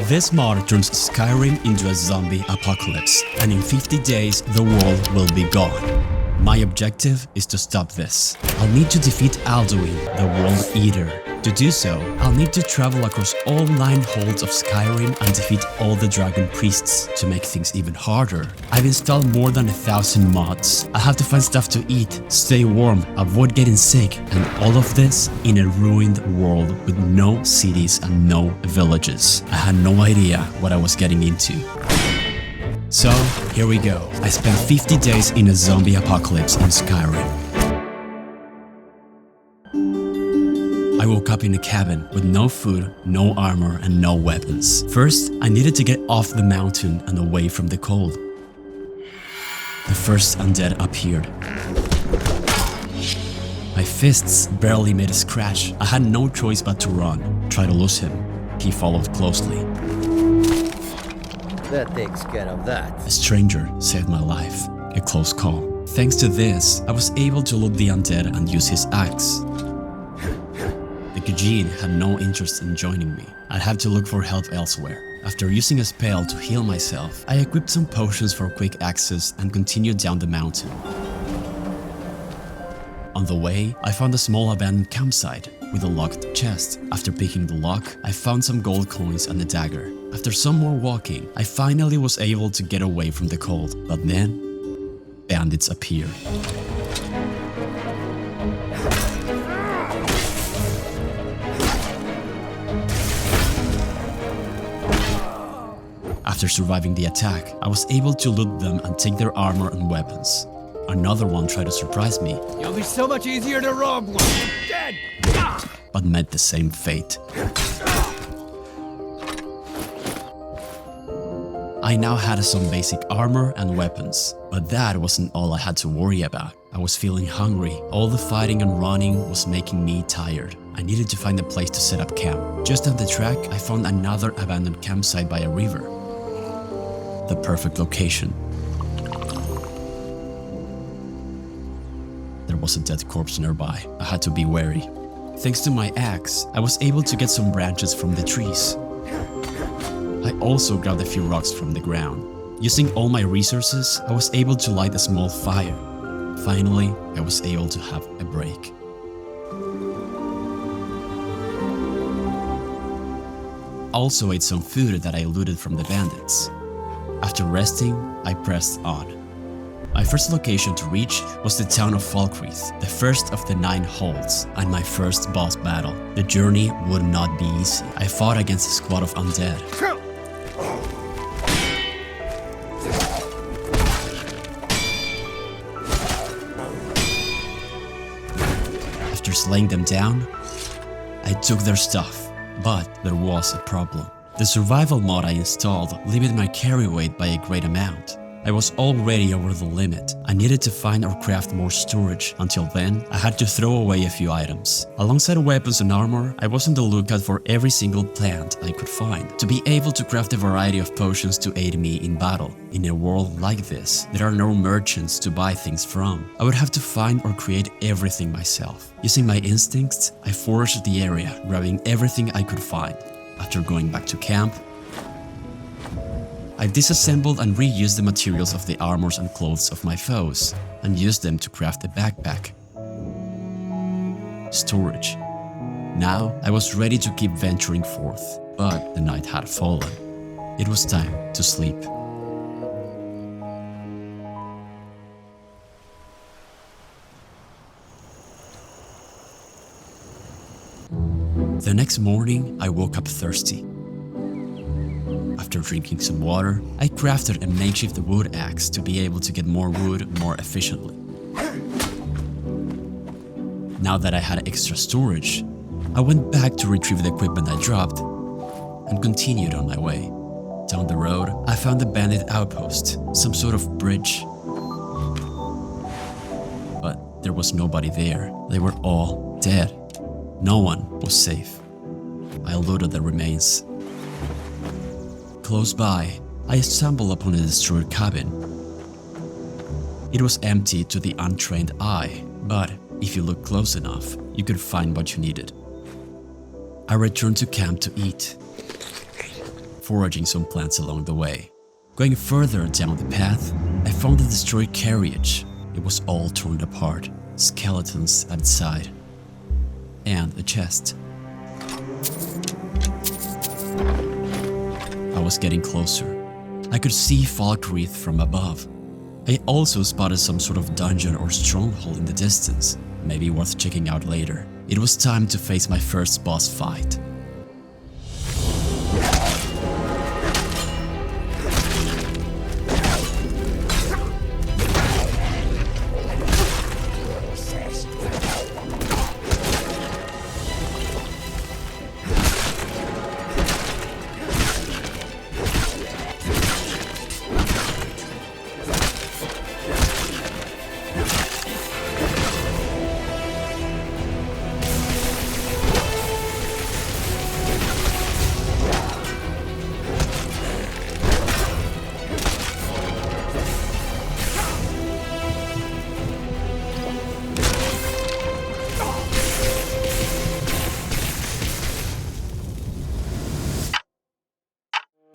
This mod turns Skyrim into a zombie apocalypse, and in 50 days the world will be gone. My objective is to stop this. I'll need to defeat Alduin, the World Eater. To do so, I'll need to travel across all 9 holds of Skyrim and defeat all the dragon priests. To make things even harder, I've installed more than 1,000 mods. I have to find stuff to eat, stay warm, avoid getting sick, and all of this in a ruined world with no cities and no villages. I had no idea what I was getting into. So, here we go. I spent 50 days in a zombie apocalypse in Skyrim. I woke up in a cabin with no food, no armor, and no weapons. First, I needed to get off the mountain and away from the cold. The first undead appeared. My fists barely made a scratch. I had no choice but to run, try to lose him. He followed closely. That takes care of that. A stranger saved my life. A close call. Thanks to this, I was able to loot the undead and use his axe. The Khajiit had no interest in joining me. I'd have to look for help elsewhere. After using a spell to heal myself, I equipped some potions for quick access and continued down the mountain. On the way, I found a small abandoned campsite with a locked chest. After picking the lock, I found some gold coins and a dagger. After some more walking, I finally was able to get away from the cold. But then, bandits appeared. After surviving the attack, I was able to loot them and take their armor and weapons. Another one tried to surprise me. You'll be so much easier to rob one. Dead! But met the same fate. I now had some basic armor and weapons, but that wasn't all I had to worry about. I was feeling hungry. All the fighting and running was making me tired. I needed to find a place to set up camp. Just down the track, I found another abandoned campsite by a river. The perfect location. There was a dead corpse nearby. I had to be wary. Thanks to my axe, I was able to get some branches from the trees. I also grabbed a few rocks from the ground. Using all my resources, I was able to light a small fire. Finally, I was able to have a break. I also ate some food that I looted from the bandits. After resting, I pressed on. My first location to reach was the town of Falkreath, the first of the 9 holds, and my first boss battle. The journey would not be easy. I fought against a squad of undead. After slaying them down, I took their stuff, but there was a problem. The survival mod I installed limited my carry weight by a great amount. I was already over the limit. I needed to find or craft more storage. Until then, I had to throw away a few items. Alongside weapons and armor, I was on the lookout for every single plant I could find, to be able to craft a variety of potions to aid me in battle. In a world like this, there are no merchants to buy things from. I would have to find or create everything myself. Using my instincts, I foraged the area, grabbing everything I could find. After going back to camp, I disassembled and reused the materials of the armors and clothes of my foes, and used them to craft a backpack. Storage. Now I was ready to keep venturing forth, but the night had fallen. It was time to sleep. The next morning, I woke up thirsty. After drinking some water, I crafted a makeshift wood axe to be able to get more wood more efficiently. Now that I had extra storage, I went back to retrieve the equipment I dropped and continued on my way. Down the road, I found a bandit outpost, some sort of bridge. But there was nobody there. They were all dead. No one was safe. I looted the remains. Close by, I stumbled upon a destroyed cabin. It was empty to the untrained eye, but if you look close enough, you could find what you needed. I returned to camp to eat. foraging some plants along the way. Going further down the path, I found the destroyed carriage. It was all torn apart, skeletons at its side, and a chest. I was getting closer. I could see Falkreath from above. I also spotted some sort of dungeon or stronghold in the distance, maybe worth checking out later. It was time to face my first boss fight.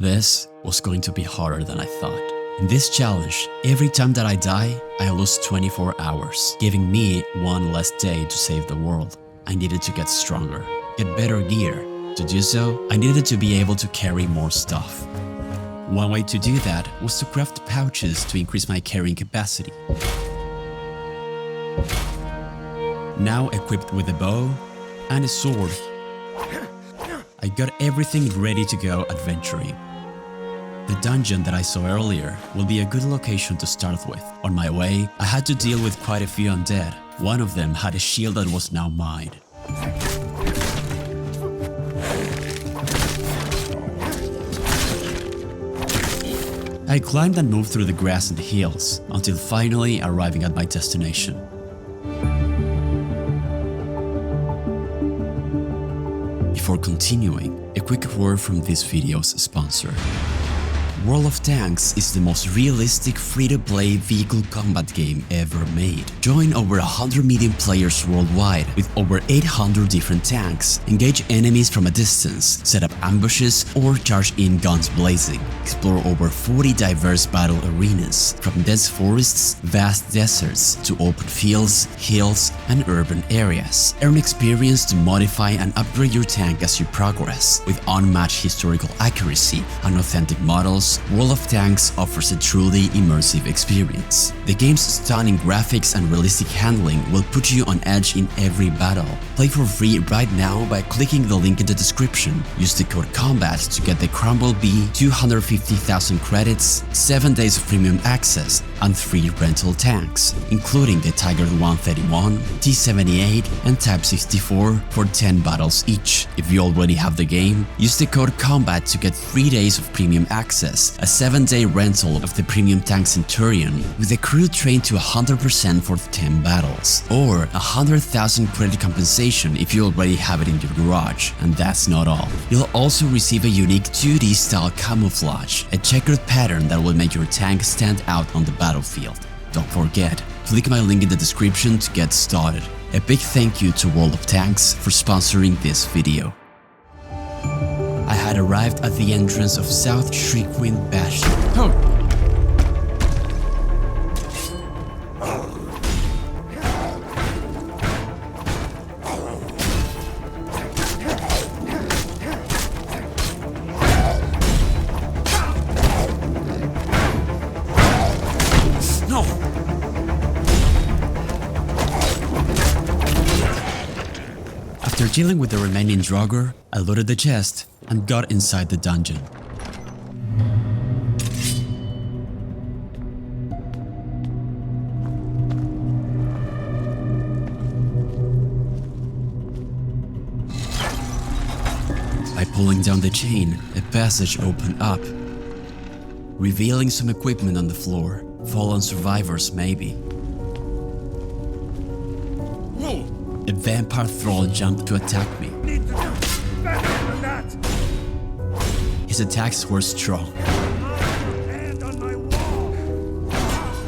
This was going to be harder than I thought. In this challenge, every time that I die, I lose 24 hours, giving me one less day to save the world. I needed to get stronger, get better gear. To do so, I needed to be able to carry more stuff. One way to do that was to craft pouches to increase my carrying capacity. Now equipped with a bow and a sword, I got everything ready to go adventuring. The dungeon that I saw earlier will be a good location to start with. On my way, I had to deal with quite a few undead. One of them had a shield that was now mine. I climbed and moved through the grass and hills, until finally arriving at my destination. Before continuing, a quick word from this video's sponsor. World of Tanks is the most realistic free-to-play vehicle combat game ever made. Join over 100 million players worldwide with over 800 different tanks, engage enemies from a distance, set up ambushes, or charge in guns blazing. Explore over 40 diverse battle arenas, from dense forests, vast deserts, to open fields, hills, and urban areas. Earn experience to modify and upgrade your tank as you progress. With unmatched historical accuracy and authentic models, World of Tanks offers a truly immersive experience. The game's stunning graphics and realistic handling will put you on edge in every battle. Play for free right now by clicking the link in the description. Use the code COMBAT to get the Cromwell B 250,000 credits, 7 days of premium access, and 3 rental tanks, including the Tiger 131, T78, and Type 64 for 10 battles each. If you already have the game, use the code COMBAT to get 3 days of premium access, a 7-day rental of the Premium Tank Centurion with a crew trained to 100% for 10 battles, or 100,000 credit compensation if you already have it in your garage. And that's not all. You'll also receive a unique 2D style camouflage, a checkered pattern that will make your tank stand out on the battlefield. Don't forget, click my link in the description to get started. A big thank you to World of Tanks for sponsoring this video. I had arrived at the entrance of South Shriekwing Bastion. No! After dealing with the remaining Draugr, I loaded the chest and got inside the dungeon. By pulling down the chain, a passage opened up, revealing some equipment on the floor. Fallen survivors, maybe. A vampire thrall jumped to attack me. His attacks were strong,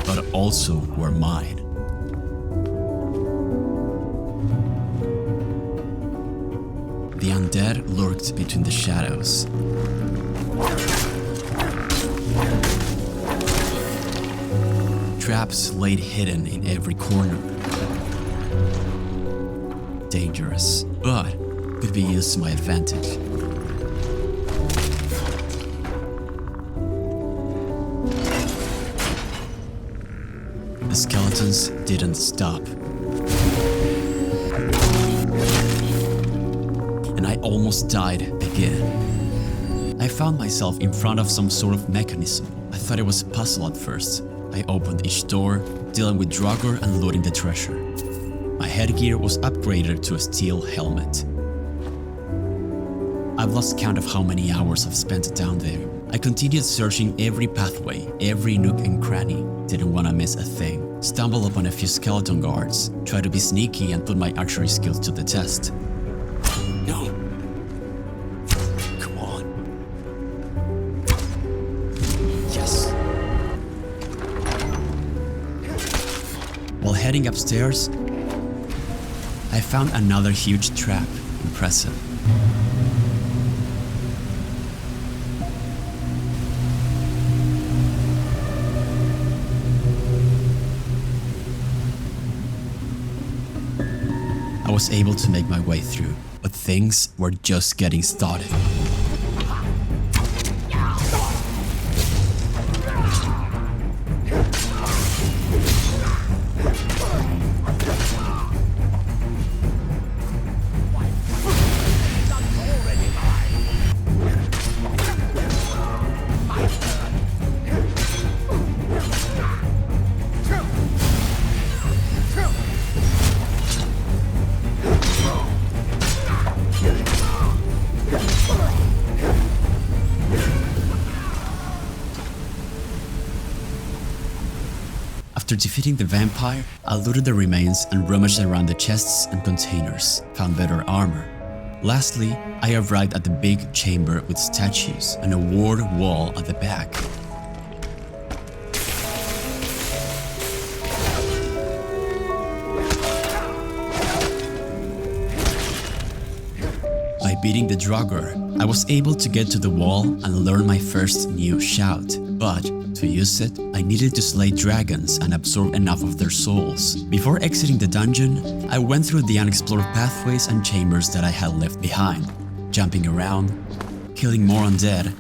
but also were mine. The undead lurked between the shadows. Traps laid hidden in every corner. Dangerous, but could be used to my advantage. The skeletons didn't stop. And I almost died again. I found myself in front of some sort of mechanism. I thought it was a puzzle at first. I opened each door, dealing with Hrothgar and looting the treasure. My headgear was upgraded to a steel helmet. I've lost count of how many hours I've spent down there. I continued searching every pathway, every nook and cranny. Didn't want to miss a thing. Stumbled upon a few skeleton guards. Tried to be sneaky and put my archery skills to the test. No. Come on. Yes. While heading upstairs, I found another huge trap. Impressive. I was able to make my way through, but things were just getting started. After defeating the vampire, I looted the remains and rummaged around the chests and containers, found better armor. Lastly, I arrived at the big chamber with statues and a ward wall at the back. By beating the Hrothgar, I was able to get to the wall and learn my first new shout, but to use it, I needed to slay dragons and absorb enough of their souls. Before exiting the dungeon, I went through the unexplored pathways and chambers that I had left behind, jumping around, killing more undead,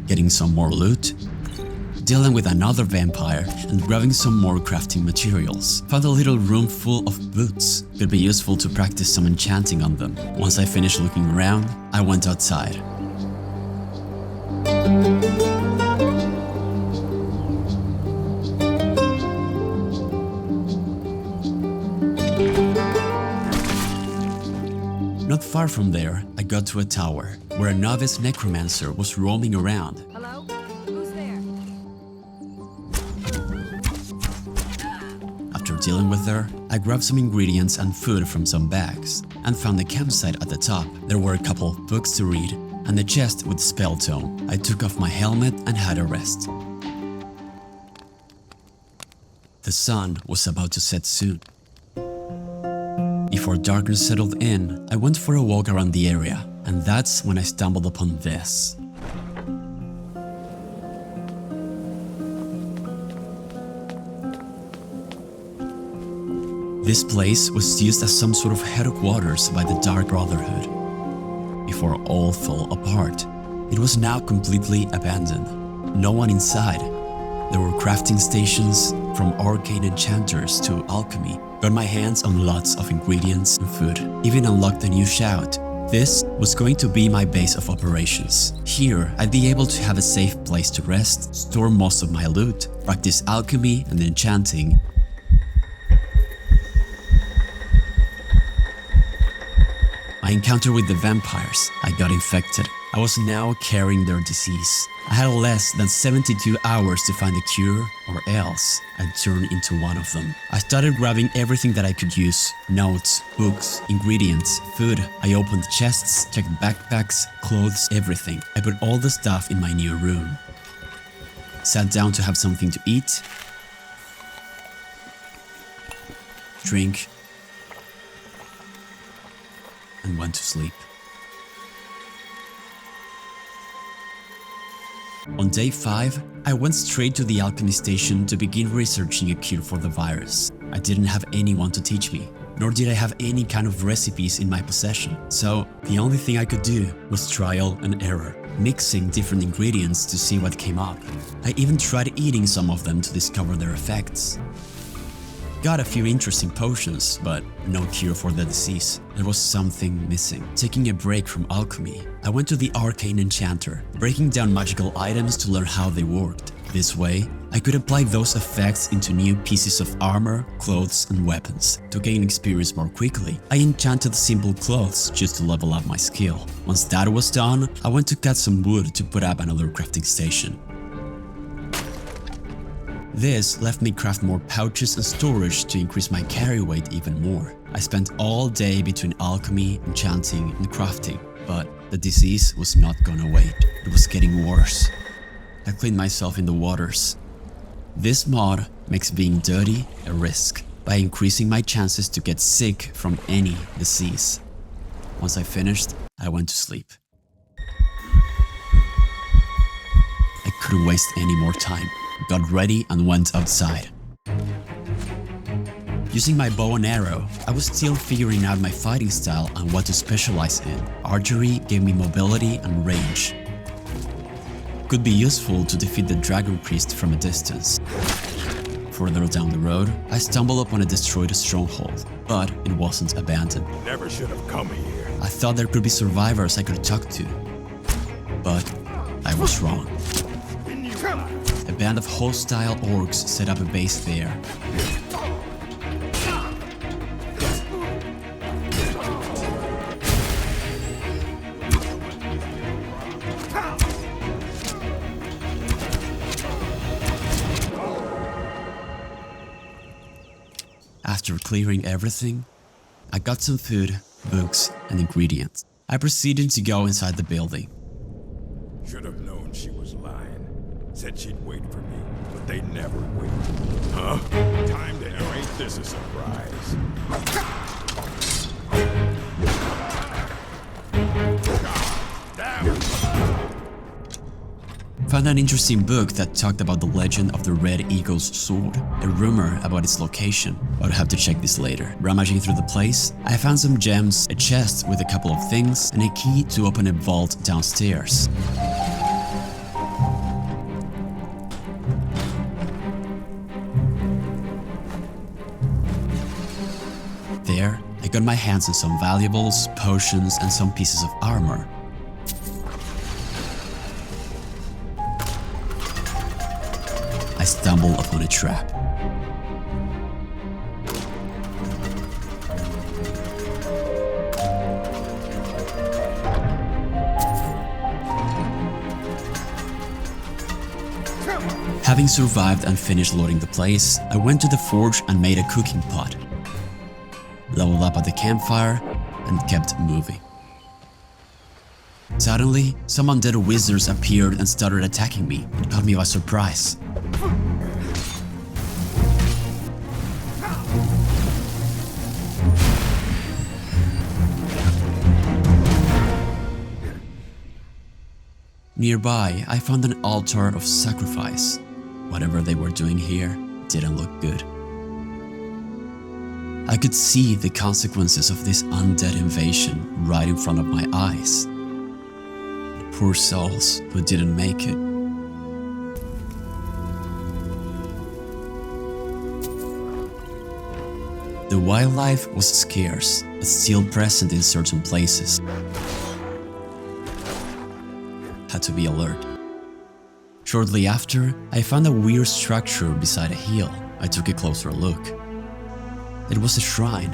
getting some more loot, dealing with another vampire, and grabbing some more crafting materials. Found a little room full of boots. Could be useful to practice some enchanting on them. Once I finished looking around, I went outside. Not far from there, I got to a tower, where a novice necromancer was roaming around. Hello? Who's there? After dealing with her, I grabbed some ingredients and food from some bags, and found a campsite at the top. There were a couple of books to read, and a chest with spell tome. I took off my helmet and had a rest. The sun was about to set soon. Before darkness settled in, I went for a walk around the area, and that's when I stumbled upon this. This place was used as some sort of headquarters by the Dark Brotherhood. Before all fell apart, it was now completely abandoned. No one inside. There were crafting stations, from arcane enchanters to alchemy. Got my hands on lots of ingredients and food. Even unlocked a new shout. This was going to be my base of operations. Here, I'd be able to have a safe place to rest, store most of my loot, practice alchemy and enchanting. My encounter with the vampires, I got infected. I was now carrying their disease. I had less than 72 hours to find a cure, or else I'd turn into one of them. I started grabbing everything that I could use. Notes, books, ingredients, food. I opened chests, checked backpacks, clothes, everything. I put all the stuff in my new room. Sat down to have something to eat, drink, and went to sleep. On day 5, I went straight to the alchemy station to begin researching a cure for the virus. I didn't have anyone to teach me, nor did I have any kind of recipes in my possession, so the only thing I could do was trial and error, mixing different ingredients to see what came up. I even tried eating some of them to discover their effects. Got a few interesting potions, but no cure for the disease. There was something missing. Taking a break from alchemy, I went to the arcane enchanter, breaking down magical items to learn how they worked. This way, I could apply those effects into new pieces of armor, clothes and weapons. To gain experience more quickly, I enchanted simple clothes just to level up my skill. Once that was done, I went to cut some wood to put up another crafting station. This left me craft more pouches and storage to increase my carry weight even more. I spent all day between alchemy, enchanting and crafting, but the disease was not gonna wait. It was getting worse. I cleaned myself in the waters. This mod makes being dirty a risk by increasing my chances to get sick from any disease. Once I finished, I went to sleep. I couldn't waste any more time. Got ready and went outside. Using my bow and arrow, I was still figuring out my fighting style and what to specialize in. Archery gave me mobility and range. Could be useful to defeat the dragon priest from a distance. Further down the road, I stumbled upon a destroyed stronghold, but it wasn't abandoned. Never should have come here. I thought there could be survivors I could talk to, but I was wrong. A band of hostile orcs set up a base there. After clearing everything, I got some food, books, and ingredients. I proceeded to go inside the building. Should have known she was lying. Said she'd wait for me, but they never wait. Huh? Time to narrate this a surprise. Damn. Found an interesting book that talked about the legend of the Red Eagle's sword, a rumor about its location. I'll have to check this later. Rummaging through the place, I found some gems, a chest with a couple of things, and a key to open a vault downstairs. There, I got my hands on some valuables, potions, and some pieces of armor. I stumbled upon a trap. Having survived and finished loading the place, I went to the forge and made a cooking pot. Leveled up at the campfire and kept moving. Suddenly, some undead wizards appeared and started attacking me. It caught me by surprise. Nearby, I found an altar of sacrifice. Whatever they were doing here didn't look good. I could see the consequences of this undead invasion right in front of my eyes. Poor souls who didn't make it. The wildlife was scarce, but still present in certain places. Had to be alert. Shortly after, I found a weird structure beside a hill. I took a closer look. It was a shrine.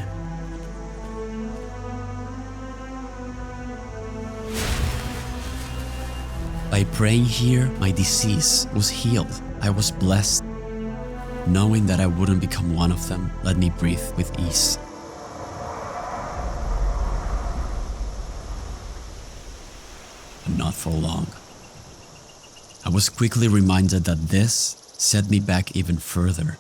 By praying here, my disease was healed. I was blessed. Knowing that I wouldn't become one of them let me breathe with ease. But not for long. I was quickly reminded that this set me back even further.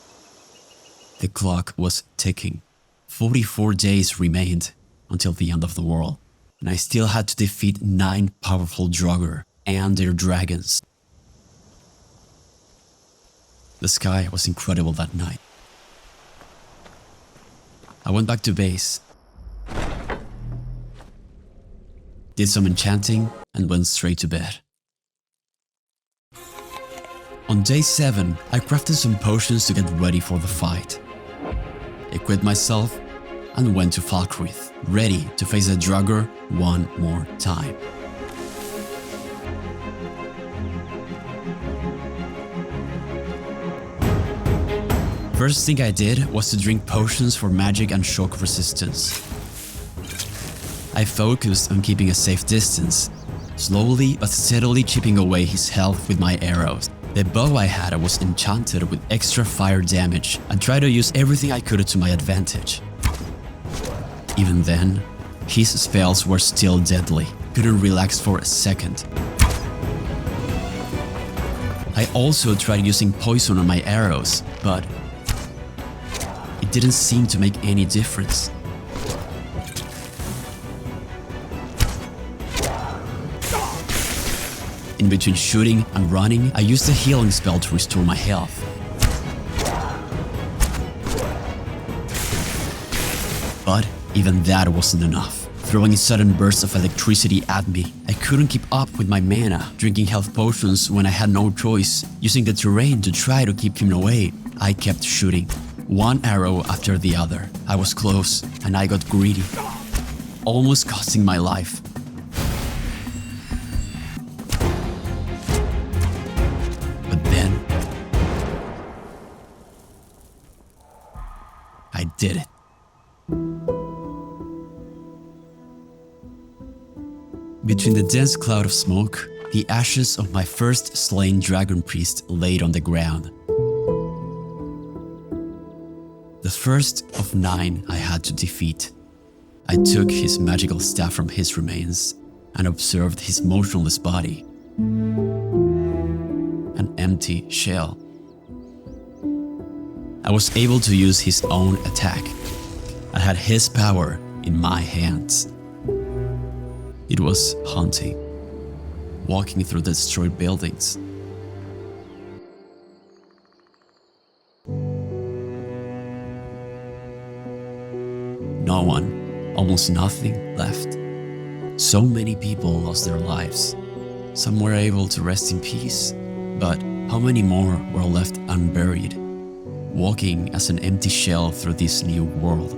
The clock was ticking. 44 days remained until the end of the world, and I still had to defeat 9 powerful Draugr and their dragons. The sky was incredible that night. I went back to base, did some enchanting, and went straight to bed. On day 7, I crafted some potions to get ready for the fight, equipped myself, and went to Falkreath, ready to face the Draugr one more time. First thing I did was to drink potions for magic and shock resistance. I focused on keeping a safe distance, slowly but steadily chipping away his health with my arrows. The bow I had was enchanted with extra fire damage and tried to use everything I could to my advantage. Even then, his spells were still deadly, couldn't relax for a second. I also tried using poison on my arrows, but it didn't seem to make any difference. In between shooting and running, I used a healing spell to restore my health. But even that wasn't enough. Throwing sudden bursts of electricity at me, I couldn't keep up with my mana, drinking health potions when I had no choice, using the terrain to try to keep him away. I kept shooting, one arrow after the other. I was close, and I got greedy, almost costing my life. But then, I did it. Between the dense cloud of smoke, the ashes of my first slain dragon priest laid on the ground. The first of 9 I had to defeat. I took his magical staff from his remains and observed his motionless body. An empty shell. I was able to use his own attack. I had his power in my hands. It was haunting, walking through the destroyed buildings. No one, almost nothing left. So many people lost their lives. Some were able to rest in peace, but how many more were left unburied, walking as an empty shell through this new world?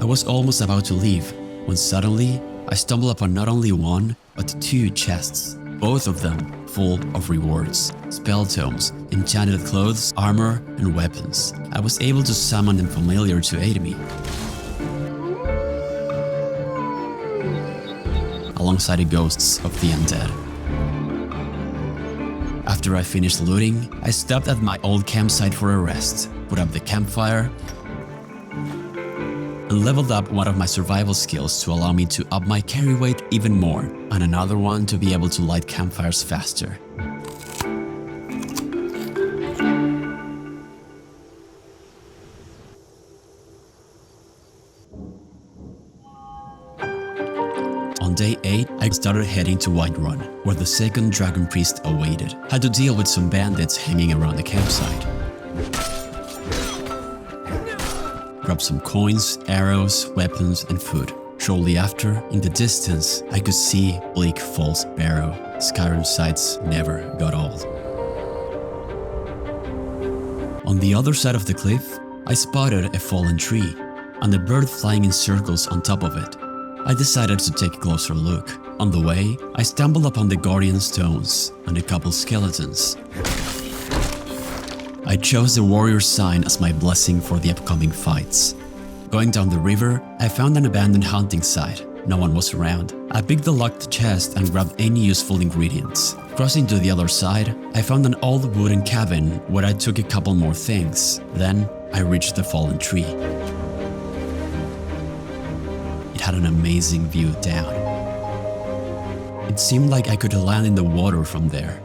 I was almost about to leave when suddenly I stumbled upon not only one, but 2 chests, both of them full of rewards, spell tomes, enchanted clothes, armor, and weapons. I was able to summon them familiar to aid me. Alongside the ghosts of the undead. After I finished looting, I stopped at my old campsite for a rest, put up the campfire, and leveled up one of my survival skills to allow me to up my carry weight even more, and another one to be able to light campfires faster. On day 8, I started heading to Whiterun, where the second dragon priest awaited. Had to deal with some bandits hanging around the campsite. Grabbed some coins, arrows, weapons, and food. Shortly after, in the distance, I could see Bleak Falls Barrow. Skyrim sights never got old. On the other side of the cliff, I spotted a fallen tree, and a bird flying in circles on top of it. I decided to take a closer look. On the way, I stumbled upon the guardian stones and a couple skeletons. I chose the warrior sign as my blessing for the upcoming fights. Going down the river, I found an abandoned hunting site. No one was around. I picked the locked chest and grabbed any useful ingredients. Crossing to the other side, I found an old wooden cabin where I took a couple more things. Then, I reached the fallen tree. It had an amazing view down. It seemed like I could land in the water from there.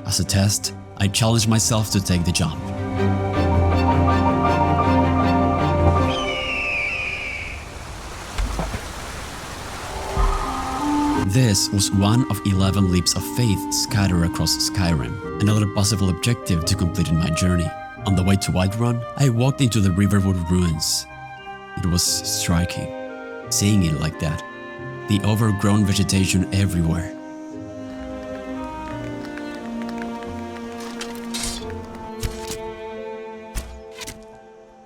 As a test, I challenged myself to take the jump. This was one of 11 leaps of faith scattered across Skyrim, another possible objective to complete in my journey. On the way to Whiterun, I walked into the Riverwood ruins. It was striking, seeing it like that. The overgrown vegetation everywhere.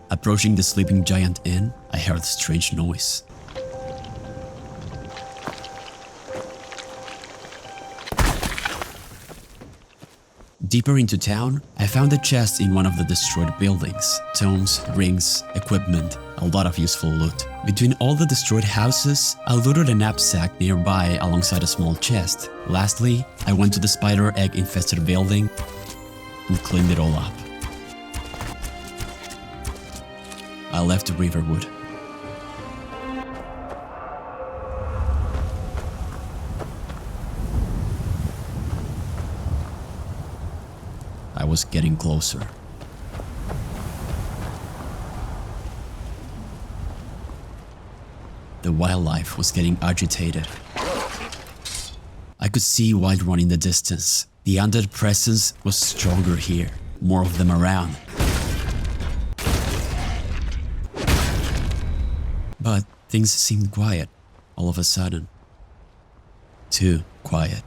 Approaching the Sleeping Giant Inn, I heard a strange noise. Deeper into town, I found a chest in one of the destroyed buildings. Tomes, rings, equipment, a lot of useful loot. Between all the destroyed houses, I looted a knapsack nearby alongside a small chest. Lastly, I went to the spider egg-infested building and cleaned it all up. I left Riverwood. I was getting closer. The wildlife was getting agitated. I could see Whiterun in the distance. The undead presence was stronger here, more of them around. But things seemed quiet all of a sudden. Too quiet.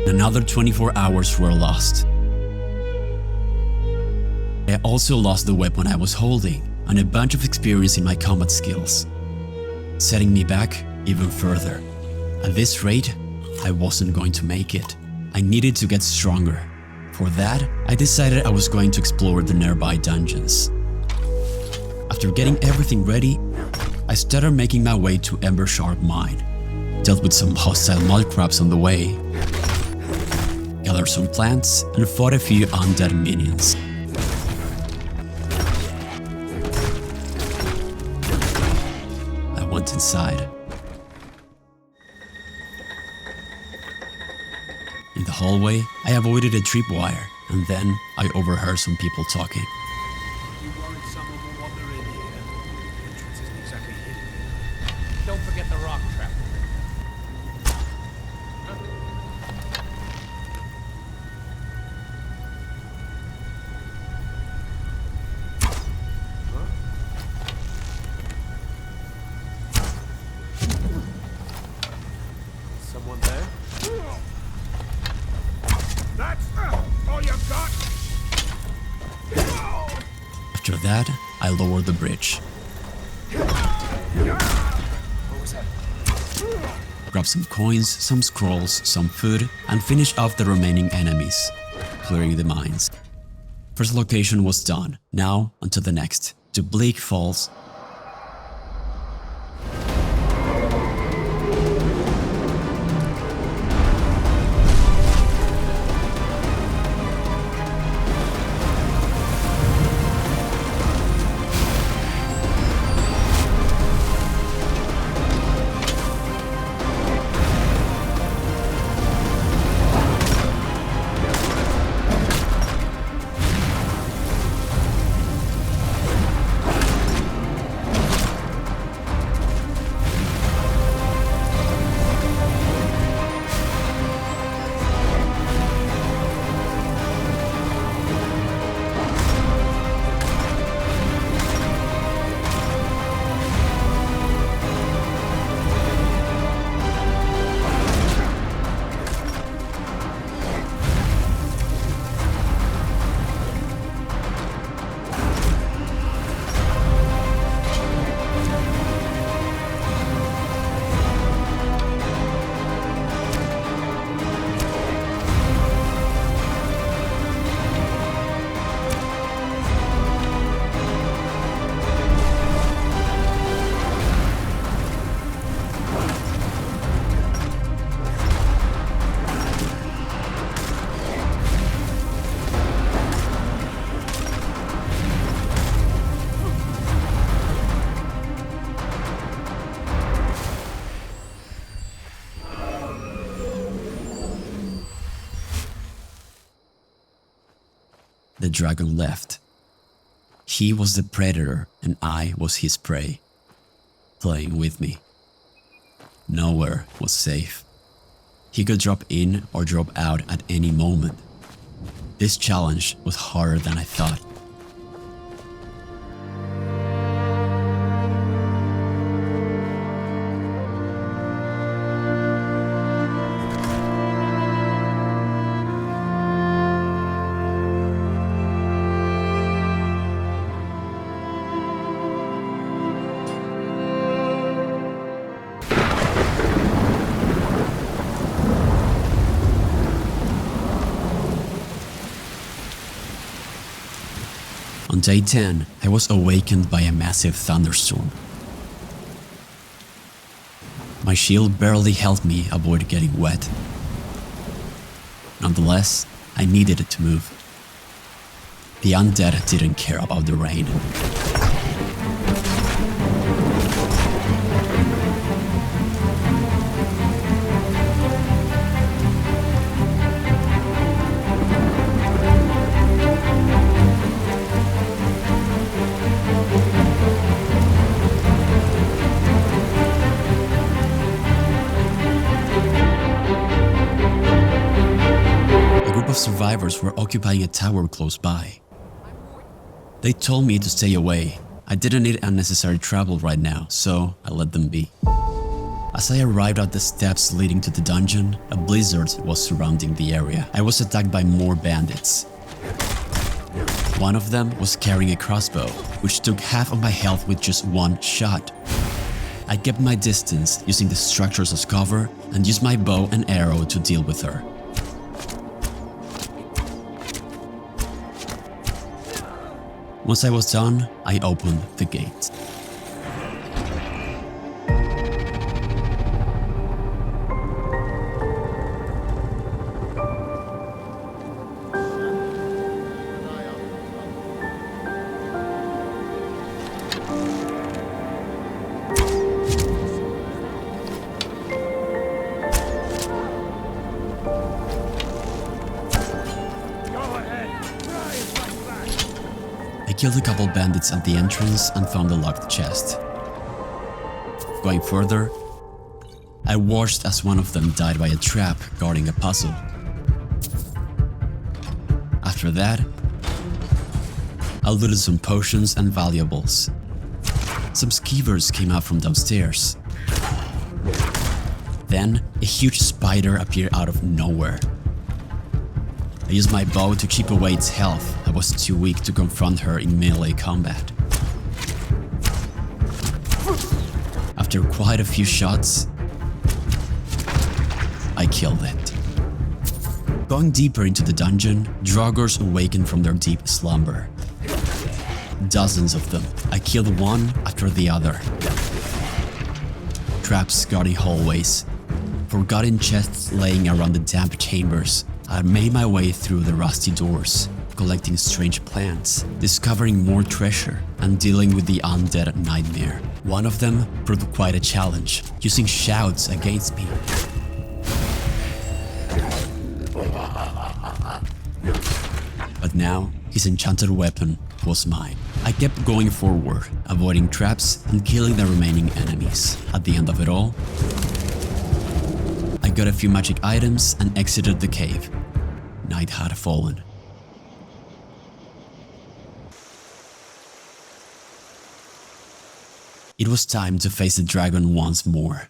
Another 24 hours were lost. I also lost the weapon I was holding and a bunch of experience in my combat skills, setting me back even further. At this rate, I wasn't going to make it. I needed to get stronger. For that, I decided I was going to explore the nearby dungeons. After getting everything ready, I started making my way to Embershark Mine, dealt with some hostile mud crabs on the way, gathered some plants, and fought a few undead minions. I went inside. In the hallway, I avoided a tripwire, and then I overheard some people talking. You worried someone will wander in here? The entrance isn't exactly hidden. Don't forget the rock trap. Someone there? That's all you got? After that, I lowered the bridge, What was that? grabbed some coins, some scrolls, some food, and finished off the remaining enemies, clearing the mines. First location was done. Now, on to the next, to Bleak Falls. the dragon left. He was the predator and I was his prey, playing with me. Nowhere was safe. He could drop in or drop out at any moment. This challenge was harder than I thought. On day 10, I was awakened by a massive thunderstorm. My shield barely helped me avoid getting wet. Nonetheless, I needed it to move. The undead didn't care about the rain. Survivors were occupying a tower close by. They told me to stay away. I didn't need unnecessary trouble right now, so I let them be. As I arrived at the steps leading to the dungeon, a blizzard was surrounding the area. I was attacked by more bandits. One of them was carrying a crossbow, which took half of my health with just one shot. I kept my distance, using the structures as cover, and used my bow and arrow to deal with her. Once I was done, I opened the gate. I killed a couple bandits at the entrance and found a locked chest. Going further, I watched as one of them died by a trap guarding a puzzle. After that, I looted some potions and valuables. Some skeevers came out from downstairs. Then, a huge spider appeared out of nowhere. I used my bow to chip away its health. I was too weak to confront her in melee combat. After quite a few shots, I killed it. Going deeper into the dungeon, Draugrs awakened from their deep slumber. Dozens of them. I killed one after the other. Traps guarding hallways, forgotten chests laying around the damp chambers. I made my way through the rusty doors, collecting strange plants, discovering more treasure, and dealing with the undead nightmare. One of them proved quite a challenge, using shouts against me. But now, his enchanted weapon was mine. I kept going forward, avoiding traps and killing the remaining enemies. At the end of it all, I got a few magic items and exited the cave. Night had fallen. It was time to face the dragon once more.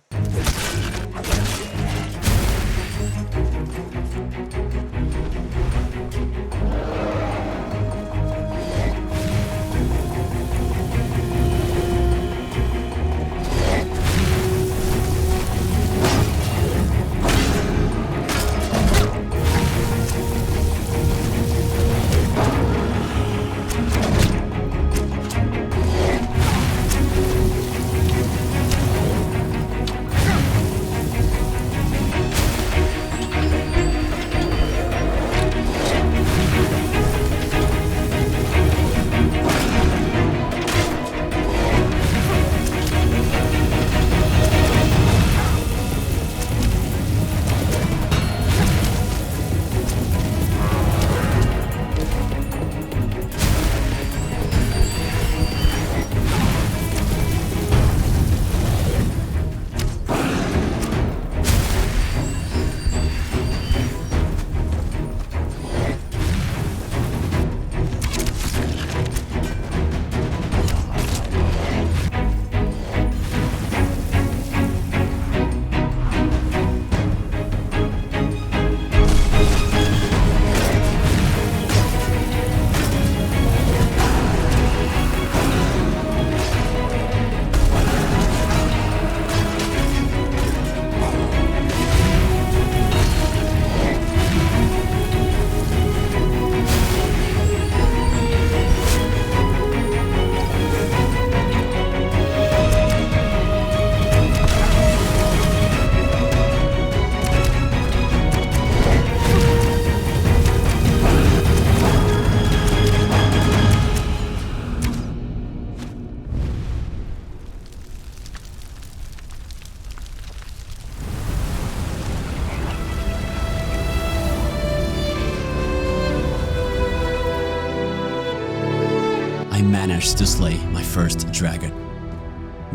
I managed to slay my first dragon.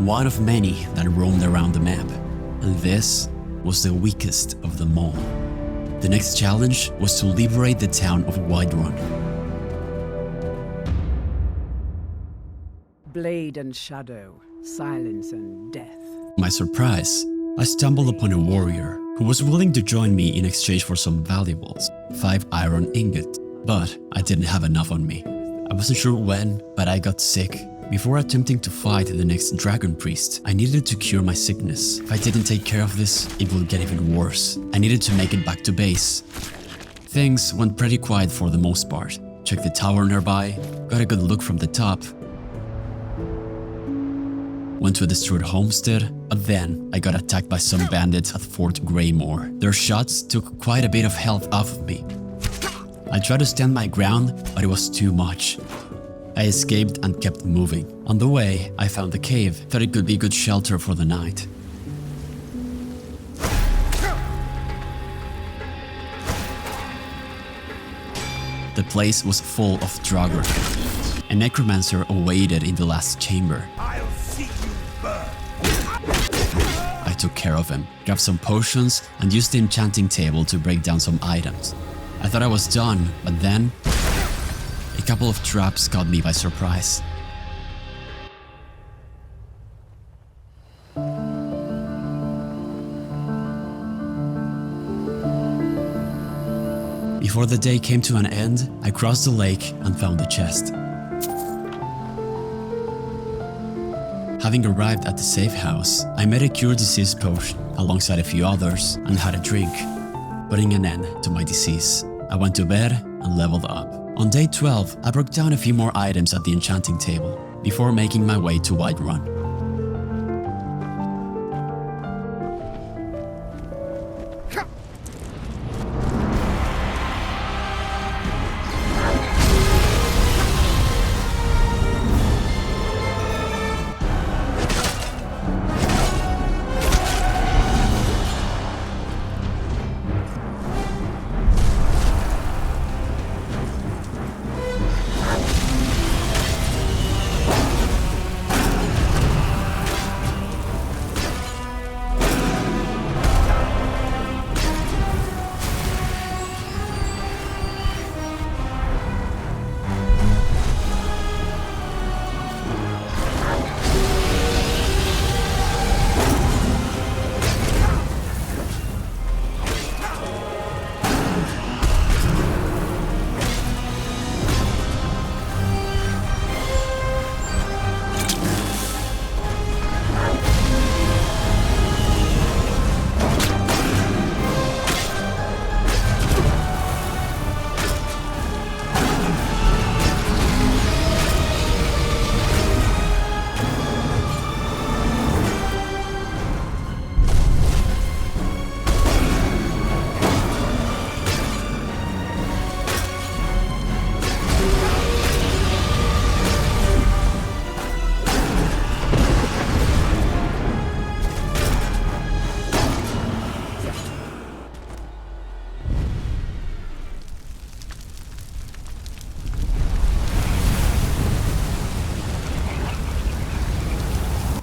One of many that roamed around the map, and this was the weakest of them all. The next challenge was to liberate the town of Whiterun. Blade and shadow, silence and death. To my surprise, I stumbled upon a warrior who was willing to join me in exchange for some valuables, 5 iron ingots. But I didn't have enough on me. I wasn't sure when, but I got sick. Before attempting to fight the next dragon priest, I needed to cure my sickness. If I didn't take care of this, it would get even worse. I needed to make it back to base. Things went pretty quiet for the most part. Checked the tower nearby, got a good look from the top. Went to a destroyed homestead, but then I got attacked by some bandits at Fort Greymore. Their shots took quite a bit of health off of me. I tried to stand my ground, but it was too much. I escaped and kept moving. On the way, I found the cave, thought it could be good shelter for the night. The place was full of Draugr. A necromancer awaited in the last chamber. I'll see you burn. I took care of him, grabbed some potions, and used the enchanting table to break down some items. I thought I was done, but then a couple of traps caught me by surprise. Before the day came to an end, I crossed the lake and found the chest. Having arrived at the safe house, I made a cure disease potion alongside a few others and had a drink, putting an end to my disease. I went to bed and leveled up. On day 12, I broke down a few more items at the enchanting table before making my way to Whiterun.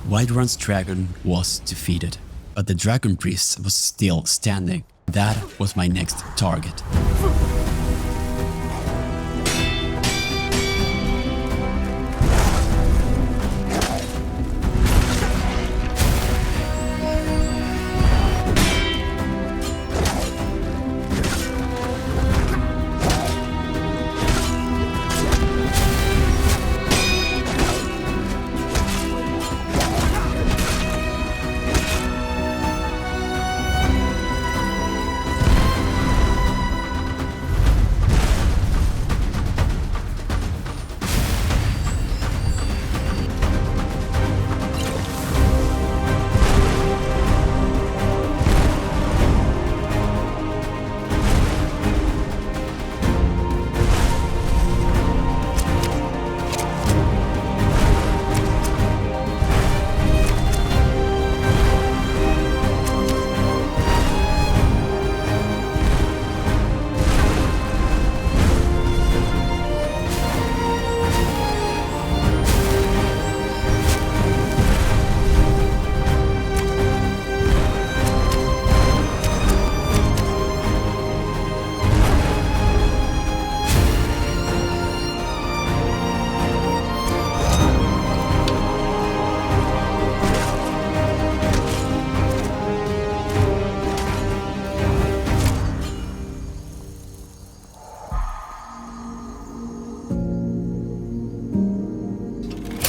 Whiterun's dragon was defeated, but the dragon priest was still standing. That was my next target.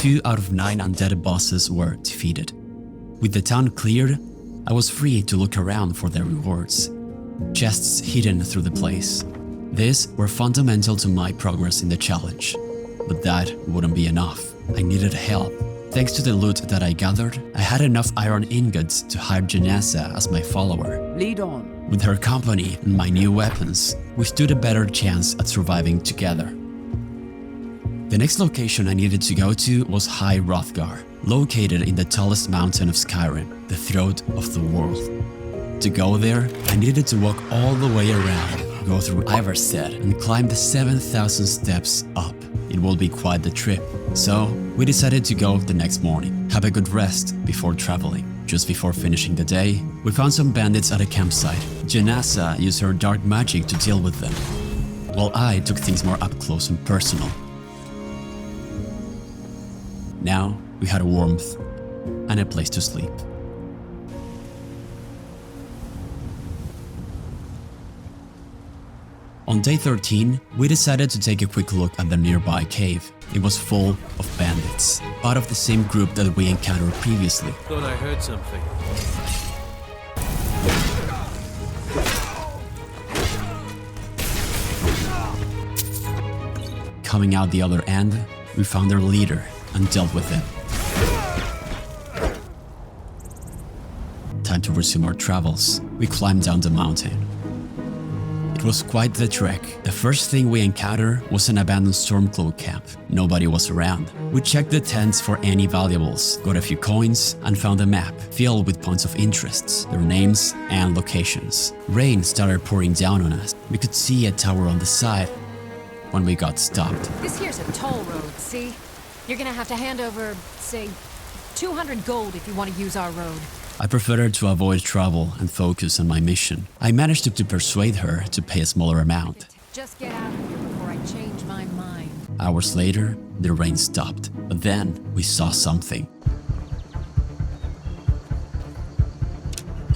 2 out of 9 undead bosses were defeated. With the town cleared, I was free to look around for their rewards. Chests hidden through the place. These were fundamental to my progress in the challenge. But that wouldn't be enough. I needed help. Thanks to the loot that I gathered, I had enough iron ingots to hire Janessa as my follower. Lead on. With her company and my new weapons, we stood a better chance at surviving together. The next location I needed to go to was High Hrothgar, located in the tallest mountain of Skyrim, the throat of the world. To go there, I needed to walk all the way around, go through Ivarstead and climb the 7,000 steps up. It will be quite the trip. So, we decided to go the next morning, have a good rest before traveling. Just before finishing the day, we found some bandits at a campsite. Janessa used her dark magic to deal with them, while I took things more up close and personal. Now, we had warmth and a place to sleep. On day 13, we decided to take a quick look at the nearby cave. It was full of bandits, part of the same group that we encountered previously. Thought I heard something. Coming out the other end, we found their leader and dealt with him. Time to resume our travels. We climbed down the mountain. It was quite the trek. The first thing we encountered was an abandoned Stormcloak camp. Nobody was around. We checked the tents for any valuables, got a few coins, and found a map filled with points of interest, their names and locations. Rain started pouring down on us. We could see a tower on the side when we got stopped. This here's a toll road, see? You're gonna have to hand over, say, 200 gold if you want to use our road. I preferred to avoid trouble and focus on my mission. I managed to persuade her to pay a smaller amount. Just get out of here before I change my mind. Hours later, the rain stopped, but then we saw something.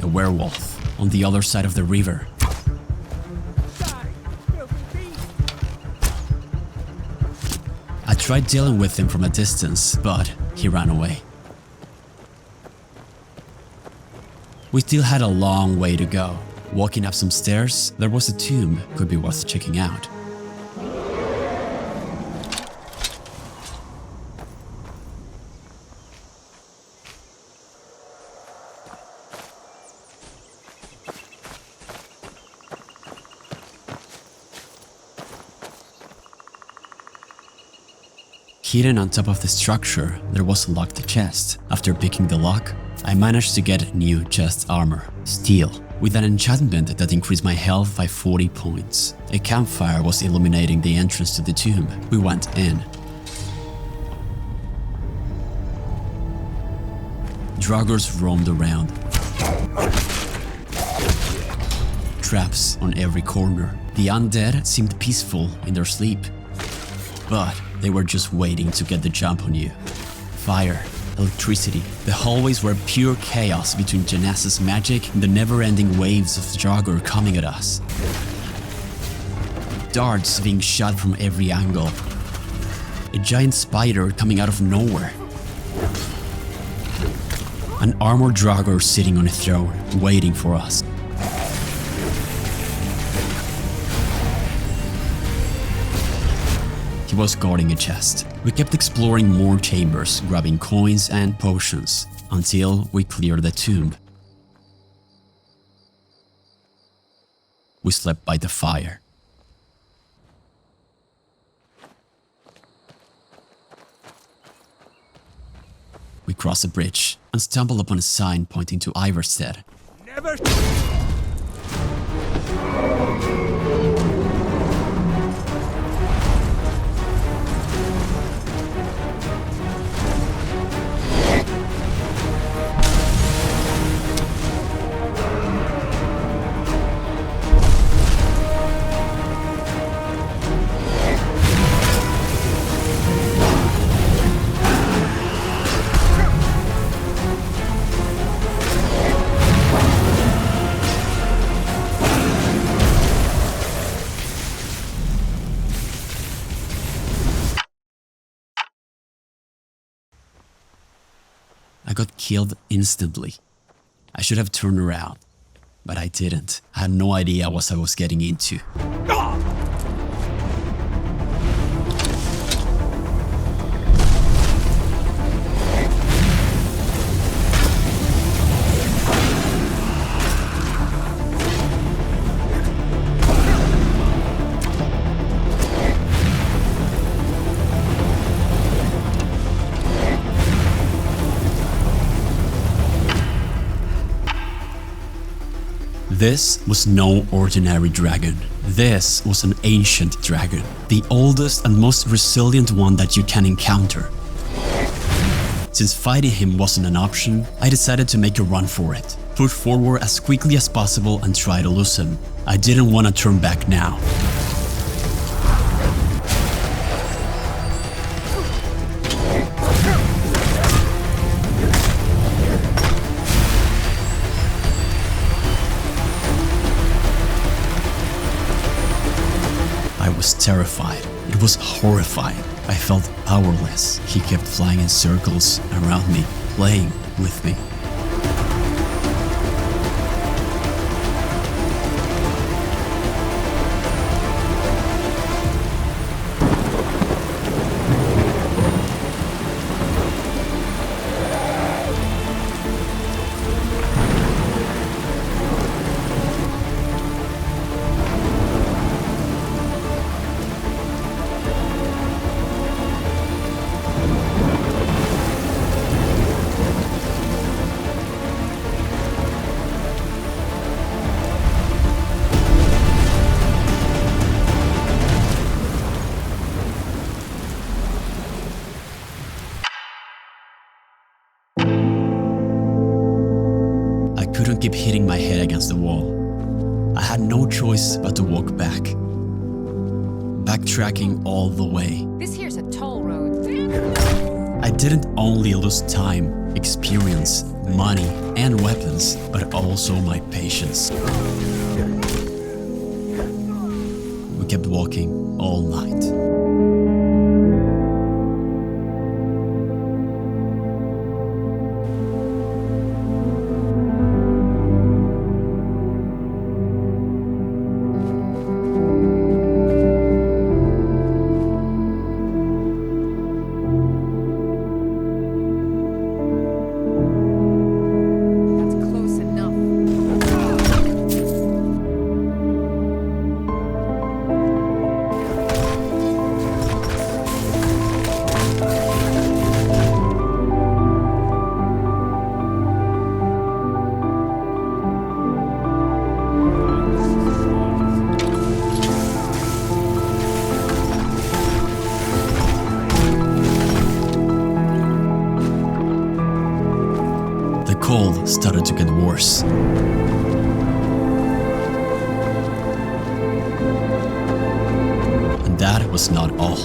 A werewolf on the other side of the river. I tried dealing with him from a distance, but he ran away. We still had a long way to go. Walking up some stairs, there was a tomb, could be worth checking out. Hidden on top of the structure, there was a locked chest. After picking the lock, I managed to get new chest armor, steel, with an enchantment that increased my health by 40 points. A campfire was illuminating the entrance to the tomb. We went in. Draugrs roamed around. Traps on every corner. The undead seemed peaceful in their sleep, but they were just waiting to get the jump on you. Fire, electricity. The hallways were pure chaos between Janessa's magic and the never-ending waves of Draugr coming at us. Darts being shot from every angle. A giant spider coming out of nowhere. An armored Draugr sitting on a throne, waiting for us. He was guarding a chest. We kept exploring more chambers, grabbing coins and potions, until we cleared the tomb. We slept by the fire. We crossed a bridge and stumbled upon a sign pointing to Ivarstead. Never. killed instantly. I should have turned around, but I didn't. I had no idea what I was getting into. This was no ordinary dragon. This was an ancient dragon, the oldest and most resilient one that you can encounter. Since fighting him wasn't an option, I decided to make a run for it, push forward as quickly as possible and try to lose him. I didn't want to turn back now. I was terrified. It was horrifying. I felt powerless. He kept flying in circles around me, playing with me. I couldn't keep hitting my head against the wall. I had no choice but to walk back. Backtracking all the way. This here's a toll road. I didn't only lose time, experience, money, and weapons, but also my patience. We kept walking all night. The cold started to get worse. And that was not all.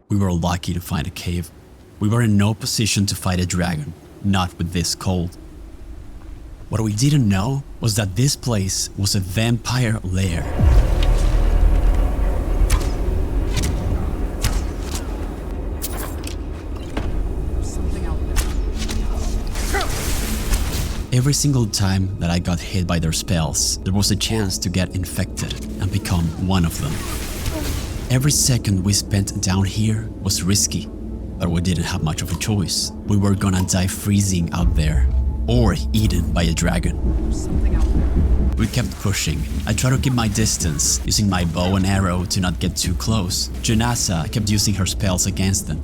We were lucky to find a cave. We were in no position to fight a dragon, not with this cold. What we didn't know was that this place was a vampire lair. Something out there. Every single time that I got hit by their spells, there was a chance to get infected and become one of them. Every second we spent down here was risky, but we didn't have much of a choice. We were gonna die freezing out there, or eaten by a dragon. Something out there. We kept pushing. I tried to keep my distance, using my bow and arrow to not get too close. Janasa kept using her spells against them.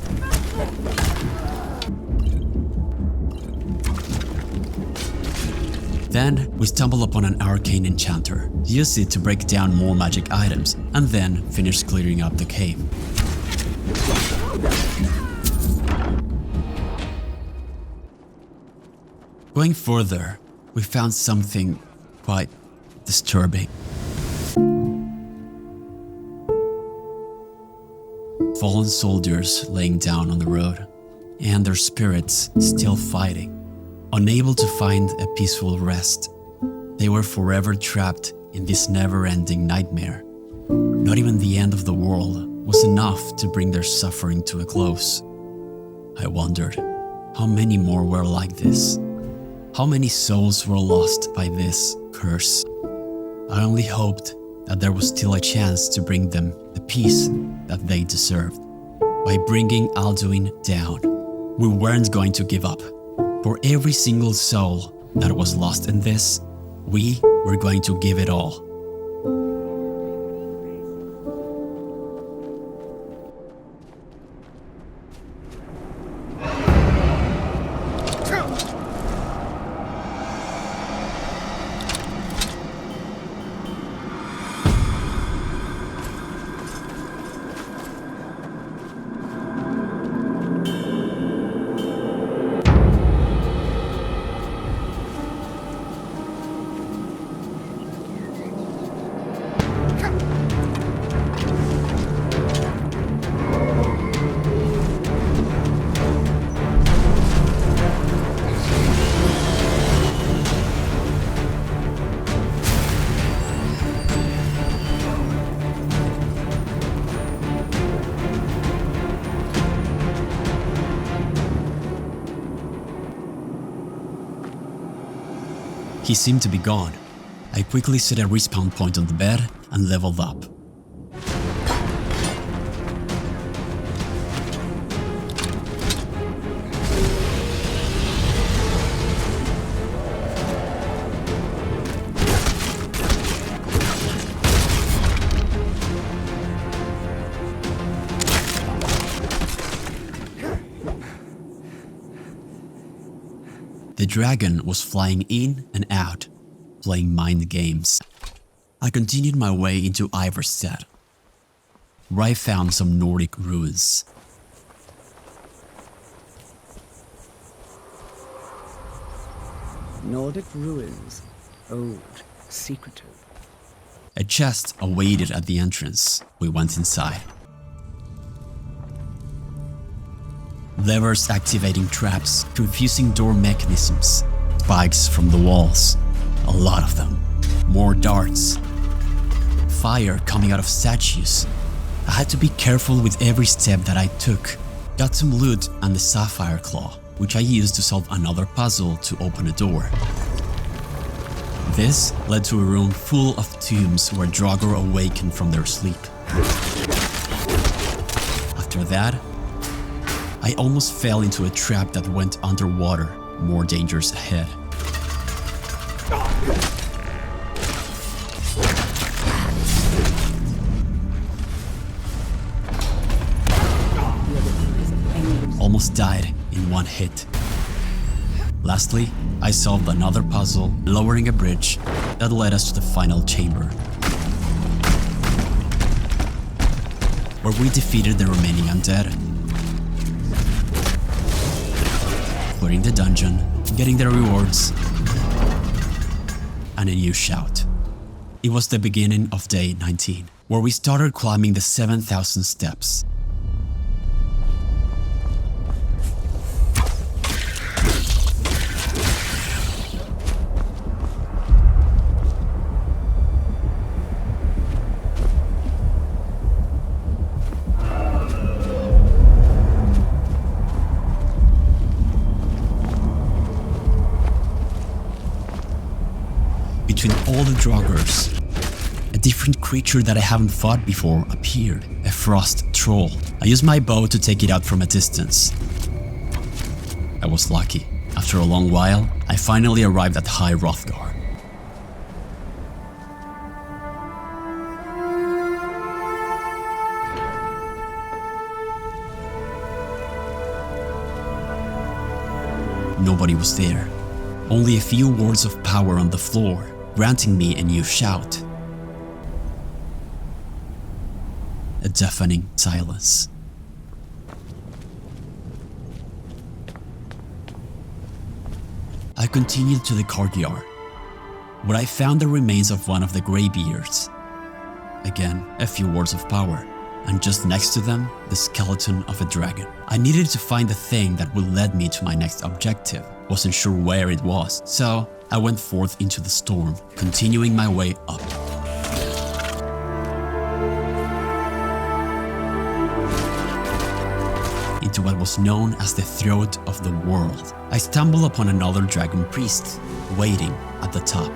Then we stumbled upon an arcane enchanter. He used it to break down more magic items, and then finished clearing up the cave. Going further, we found something quite disturbing. Fallen soldiers laying down on the road, and their spirits still fighting, unable to find a peaceful rest. They were forever trapped in this never-ending nightmare. Not even the end of the world was enough to bring their suffering to a close. I wondered, how many more were like this? How many souls were lost by this curse? I only hoped that there was still a chance to bring them the peace that they deserved. By bringing Alduin down, we weren't going to give up. For every single soul that was lost in this, we were going to give it all. He seemed to be gone. I quickly set a respawn point on the bed and leveled up. The dragon was flying in and out, playing mind games. I continued my way into Iverstead, where I found some Nordic ruins. Nordic ruins, old, secretive. A chest awaited at the entrance. We went inside. Levers activating traps, confusing door mechanisms, spikes from the walls, a lot of them, more darts, fire coming out of statues. I had to be careful with every step that I took. Got some loot and the sapphire claw, which I used to solve another puzzle to open a door. This led to a room full of tombs where Draugr awakened from their sleep. After that, I almost fell into a trap that went underwater, more dangers ahead. Almost died in one hit. Lastly, I solved another puzzle, lowering a bridge that led us to the final chamber, where we defeated the remaining undead. Clearing the dungeon, getting the rewards, and a new shout. It was the beginning of day 19, where we started climbing the 7,000 steps. Between all the Draugrs, a different creature that I haven't fought before appeared, a frost troll. I used my bow to take it out from a distance. I was lucky. After a long while, I finally arrived at High Hrothgar. Nobody was there. Only a few words of power on the floor, granting me a new shout. A deafening silence. I continued to the courtyard, where I found the remains of one of the Greybeards. Again, a few words of power, and just next to them, the skeleton of a dragon. I needed to find the thing that would lead me to my next objective. Wasn't sure where it was, so I went forth into the storm, continuing my way up. Into what was known as the throat of the world. I stumbled upon another dragon priest, waiting at the top.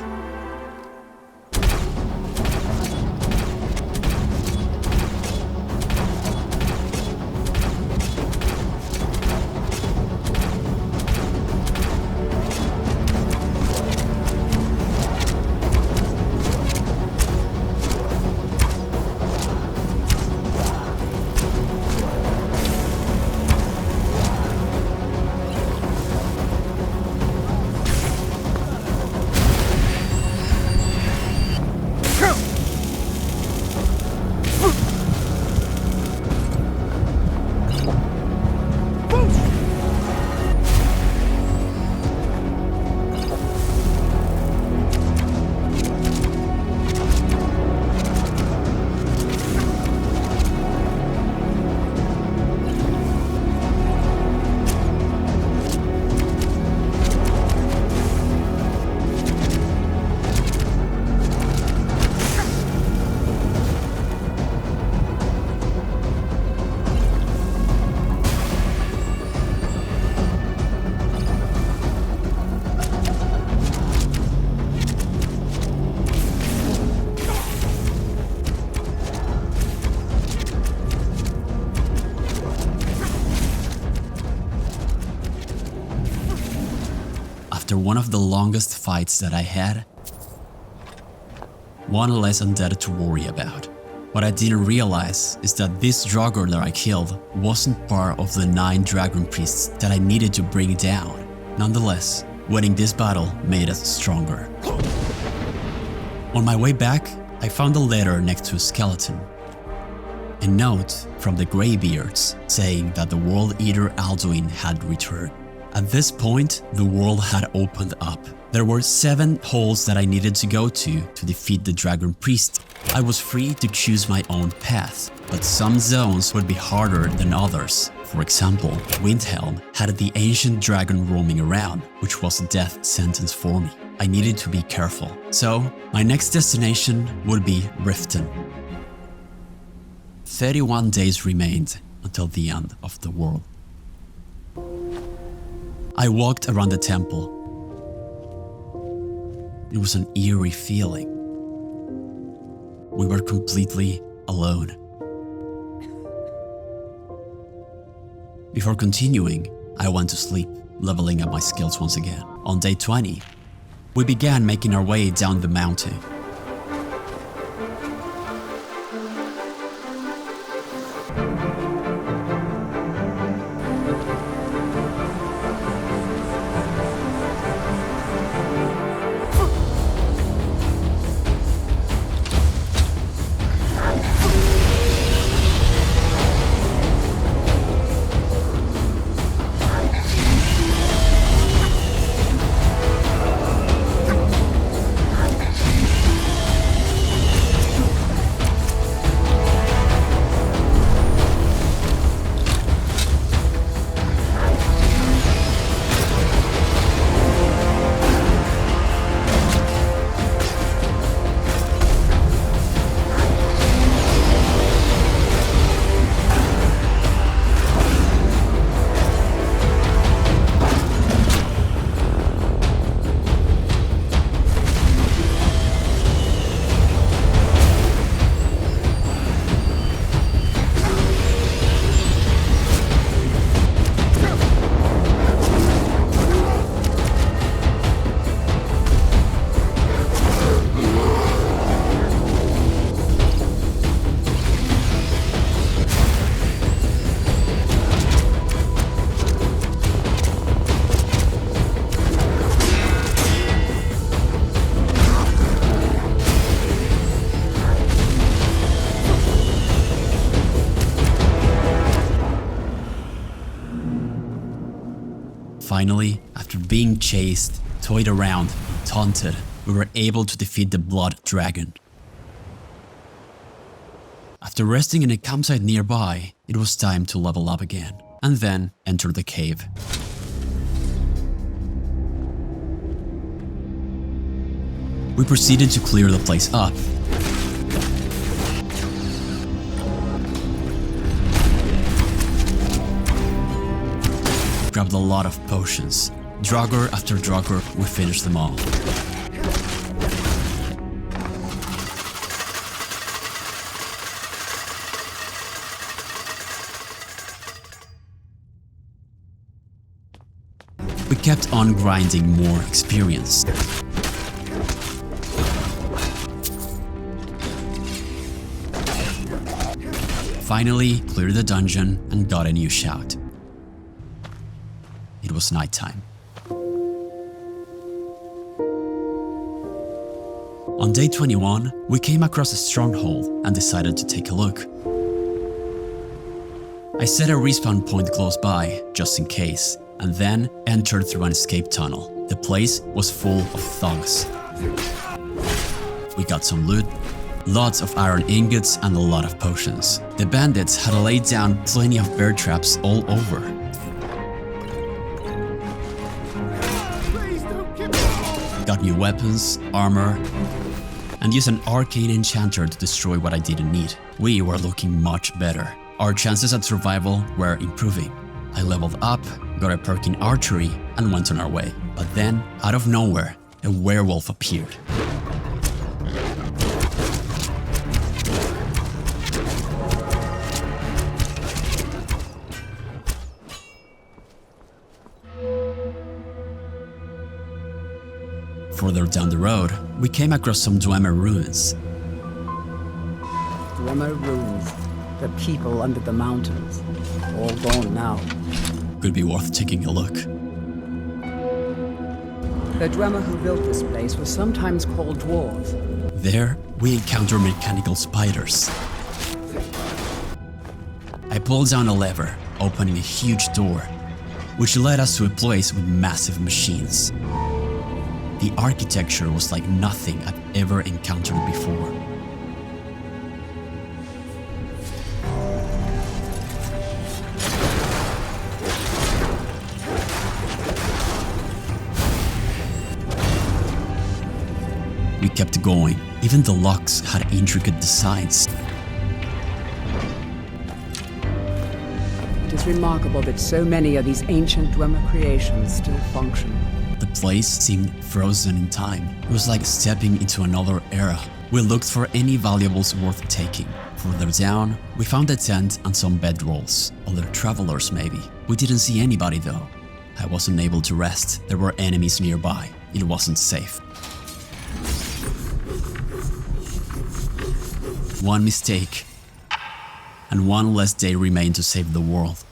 After one of the longest fights that I had, one less undead to worry about. What I didn't realize is that this Draugr that I killed wasn't part of the 9 dragon priests that I needed to bring down. Nonetheless, winning this battle made us stronger. On my way back, I found a letter next to a skeleton. A note from the Greybeards saying that the World Eater Alduin had returned. At this point, the world had opened up. There were 7 holes that I needed to go to defeat the Dragon Priest. I was free to choose my own path, but some zones would be harder than others. For example, Windhelm had the ancient dragon roaming around, which was a death sentence for me. I needed to be careful. So, my next destination would be Rifton. 31 days remained until the end of the world. I walked around the temple. It was an eerie feeling. We were completely alone. Before continuing, I went to sleep, leveling up my skills once again. On day 20, we began making our way down the mountain. Finally, after being chased, toyed around, and taunted, we were able to defeat the Blood Dragon. After resting in a campsite nearby, it was time to level up again, and then enter the cave. We proceeded to clear the place up. Grabbed a lot of potions. Draugr after Draugr, we finished them all. We kept on grinding more experience. Finally, cleared the dungeon and got a new shout. It was nighttime. On day 21, we came across a stronghold and decided to take a look. I set a respawn point close by, just in case, and then entered through an escape tunnel. The place was full of thugs. We got some loot, lots of iron ingots and a lot of potions. The bandits had laid down plenty of bear traps all over. Got new weapons, armor, and used an arcane enchanter to destroy what I didn't need. We were looking much better. Our chances at survival were improving. I leveled up, got a perk in archery, and went on our way. But then, out of nowhere, a werewolf appeared. Further down the road, we came across some Dwemer ruins. Dwemer ruins. The people under the mountains. All gone now. Could be worth taking a look. The Dwemer who built this place was sometimes called dwarves. There, we encountered mechanical spiders. I pulled down a lever, opening a huge door, which led us to a place with massive machines. The architecture was like nothing I've ever encountered before. We kept going. Even the locks had intricate designs. It is remarkable that so many of these ancient Dwemer creations still function. The place seemed frozen in time. It was like stepping into another era. We looked for any valuables worth taking. Further down, we found a tent and some bedrolls. Other travelers maybe. We didn't see anybody though. I wasn't able to rest. There were enemies nearby. It wasn't safe. One mistake, and one less day remained to save the world.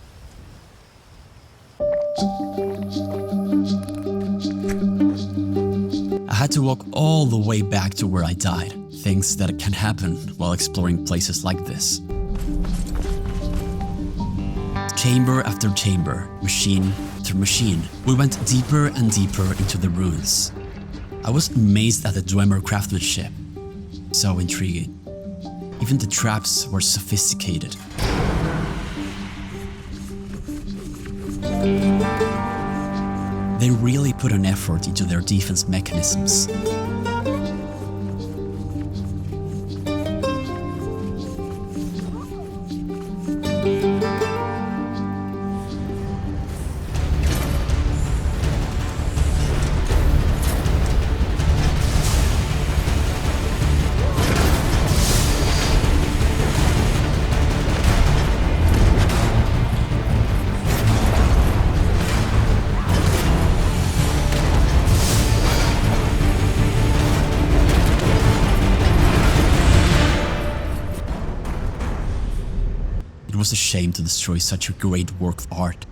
I had to walk all the way back to where I died. Things that can happen while exploring places like this. Chamber after chamber, machine after machine, we went deeper and deeper into the ruins. I was amazed at the Dwemer craftsmanship. So intriguing. Even the traps were sophisticated. They really put an effort into their defense mechanisms. It was a shame to destroy such a great work of art.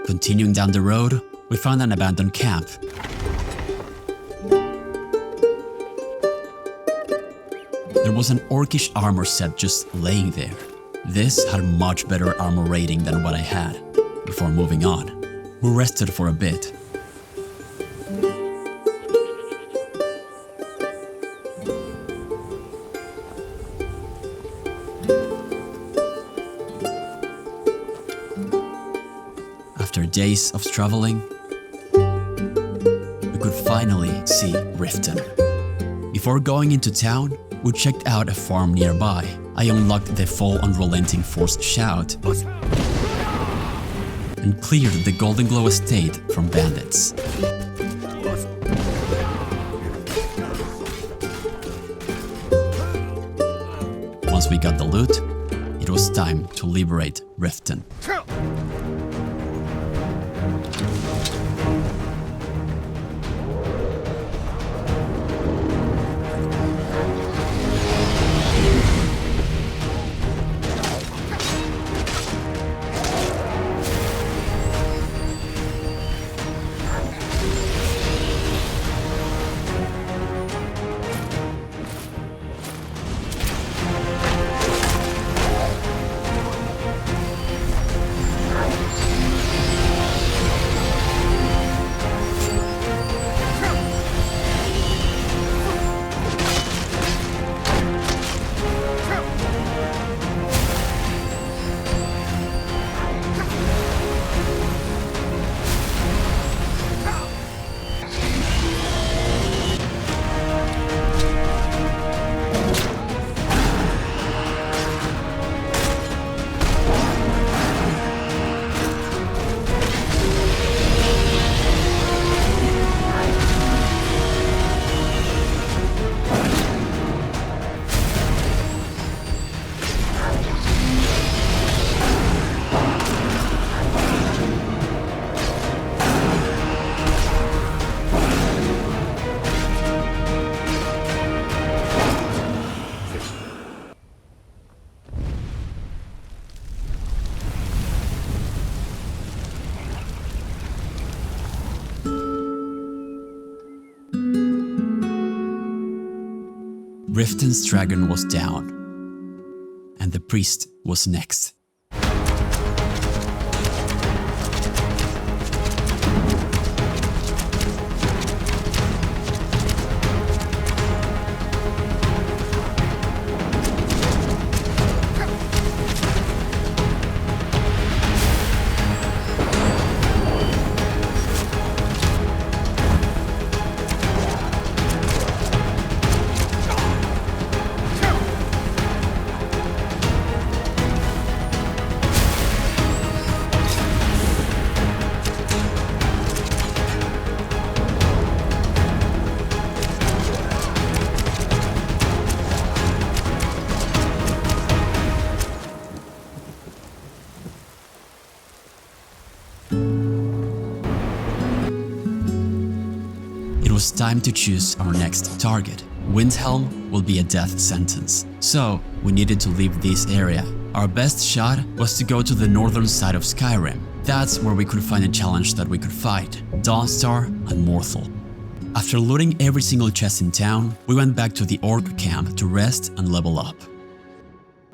Continuing down the road, we found an abandoned camp. There was an orcish armor set just laying there. This had much better armor rating than what I had. Before moving on, we rested for a bit. After days of traveling, we could finally see Rifton. Before going into town, we checked out a farm nearby. I unlocked the full unrelenting force shout and cleared the Golden Glow estate from bandits. Once we got the loot, it was time to liberate Rifton. Rifton's dragon was down, and the priest was next. It was time to choose our next target. Windhelm will be a death sentence, so we needed to leave this area. Our best shot was to go to the northern side of Skyrim. That's where we could find a challenge that we could fight, Dawnstar and Morthal. After looting every single chest in town, we went back to the Orc camp to rest and level up.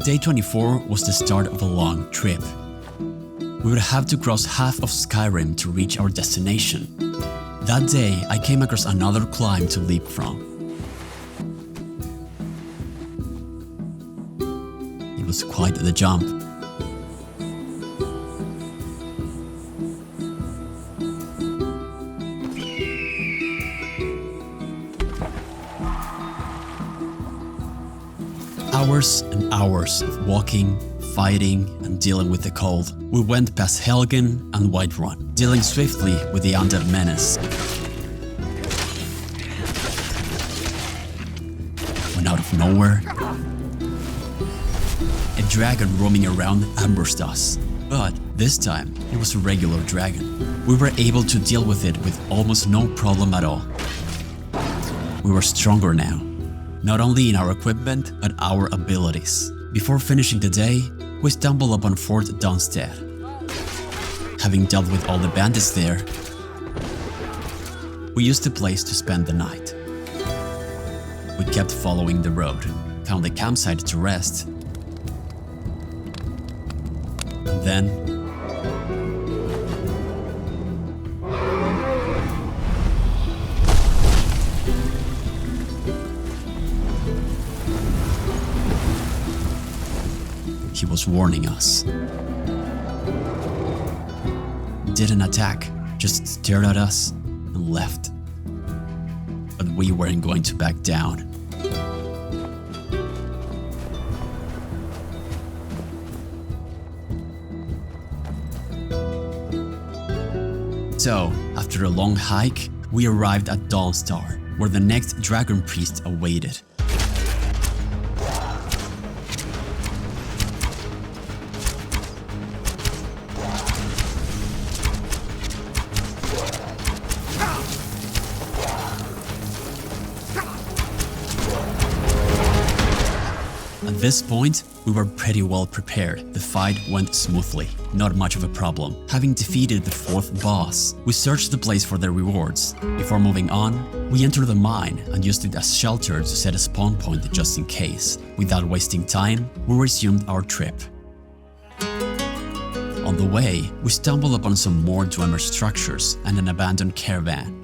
Day 24 was the start of a long trip. We would have to cross half of Skyrim to reach our destination. That day, I came across another climb to leap from. It was quite the jump. Hours and hours of walking, fighting, and dealing with the cold. We went past Helgen and Whiterun, dealing swiftly with the undead menace. When out of nowhere, a dragon roaming around ambushed us. But this time, it was a regular dragon. We were able to deal with it with almost no problem at all. We were stronger now, not only in our equipment, but our abilities. Before finishing the day, we stumbled upon Fort Dawnstar. Having dealt with all the bandits there, we used the place to spend the night. We kept following the road, found a campsite to rest, and then he was warning us. didn't attack, just stared at us and left. But we weren't going to back down. So, after a long hike, we arrived at Dawnstar, where the next dragon priest awaited. At this point, we were pretty well prepared. The fight went smoothly, not much of a problem. Having defeated the 4th boss, we searched the place for the rewards. Before moving on, we entered the mine and used it as shelter to set a spawn point just in case. Without wasting time, we resumed our trip. On the way, we stumbled upon some more Dwemer structures and an abandoned caravan.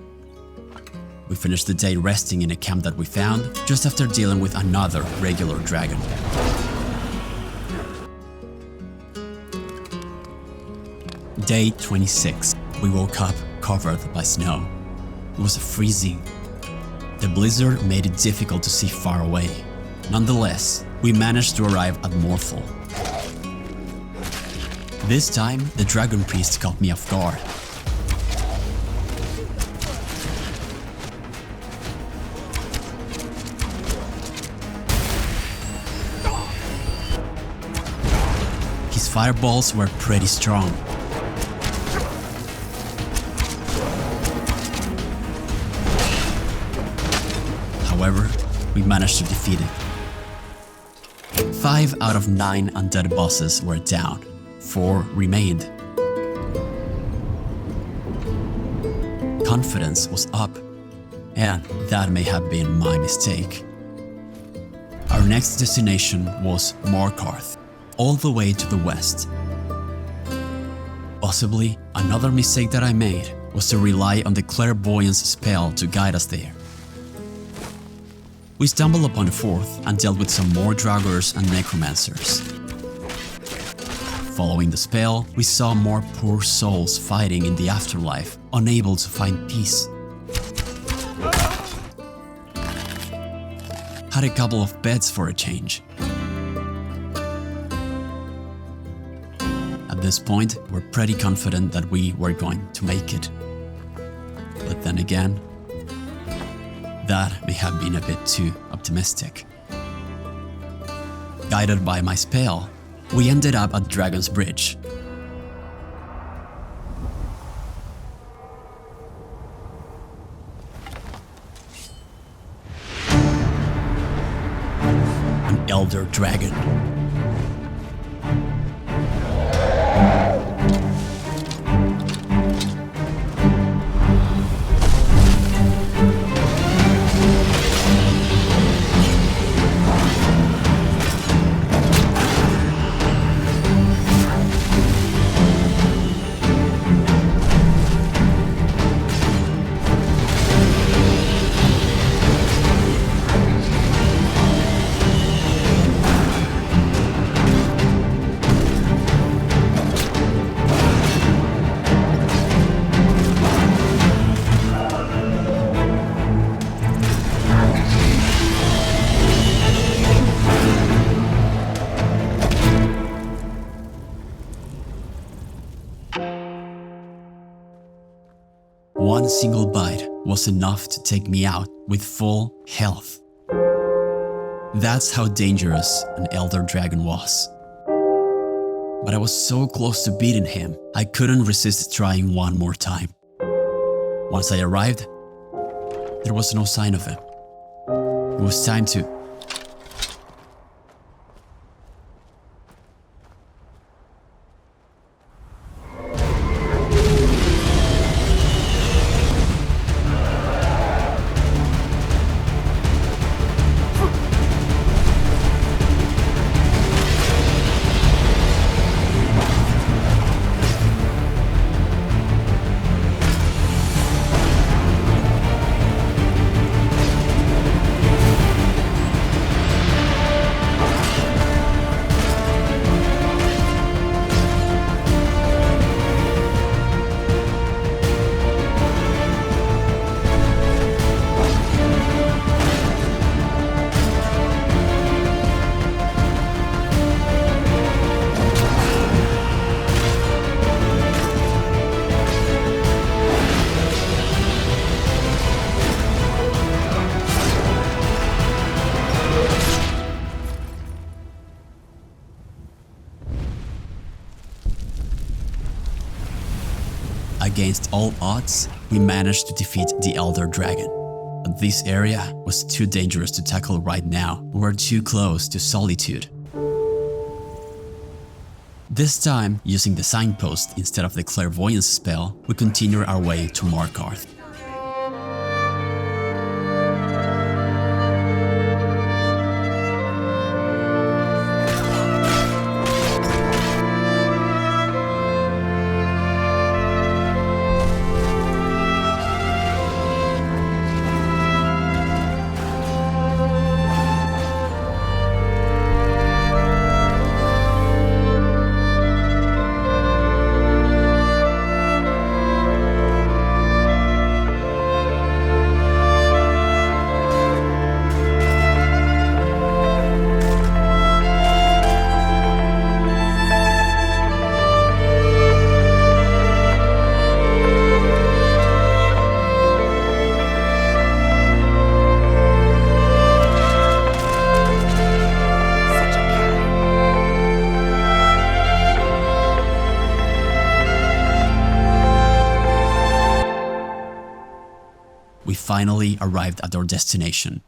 We finished the day resting in a camp that we found just after dealing with another regular dragon. Day 26. We woke up covered by snow. It was freezing. The blizzard made it difficult to see far away. Nonetheless, we managed to arrive at Morthal. This time, the dragon priest caught me off guard. His fireballs were pretty strong. However, we managed to defeat it. 5 out of 9 undead bosses were down, 4 remained. Confidence was up, and that may have been my mistake. Our next destination was Markarth, all the way to the west. Possibly another mistake that I made was to rely on the clairvoyance spell to guide us there. We stumbled upon the 4th and dealt with some more draugrs and necromancers. Following the spell, we saw more poor souls fighting in the afterlife, unable to find peace. Had a couple of beds for a change. At this point, we're pretty confident that we were going to make it. But then again, that may have been a bit too optimistic. Guided by my spell, we ended up at Dragon's Bridge. An elder dragon. One single bite was enough to take me out with full health. That's how dangerous an elder dragon was. But I was so close to beating him, I couldn't resist trying one more time. Once I arrived, there was no sign of him. It was time to... against all odds, we managed to defeat the Elder Dragon. But this area was too dangerous to tackle right now. We were too close to Solitude. This time, using the signpost instead of the clairvoyance spell, we continue our way to Markarth. We finally arrived at our destination.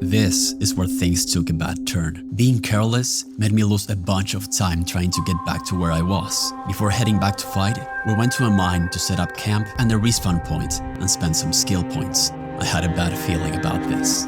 This is where things took a bad turn. Being careless made me lose a bunch of time trying to get back to where I was. Before heading back to fight, we went to a mine to set up camp and a respawn point and spend some skill points. I had a bad feeling about this.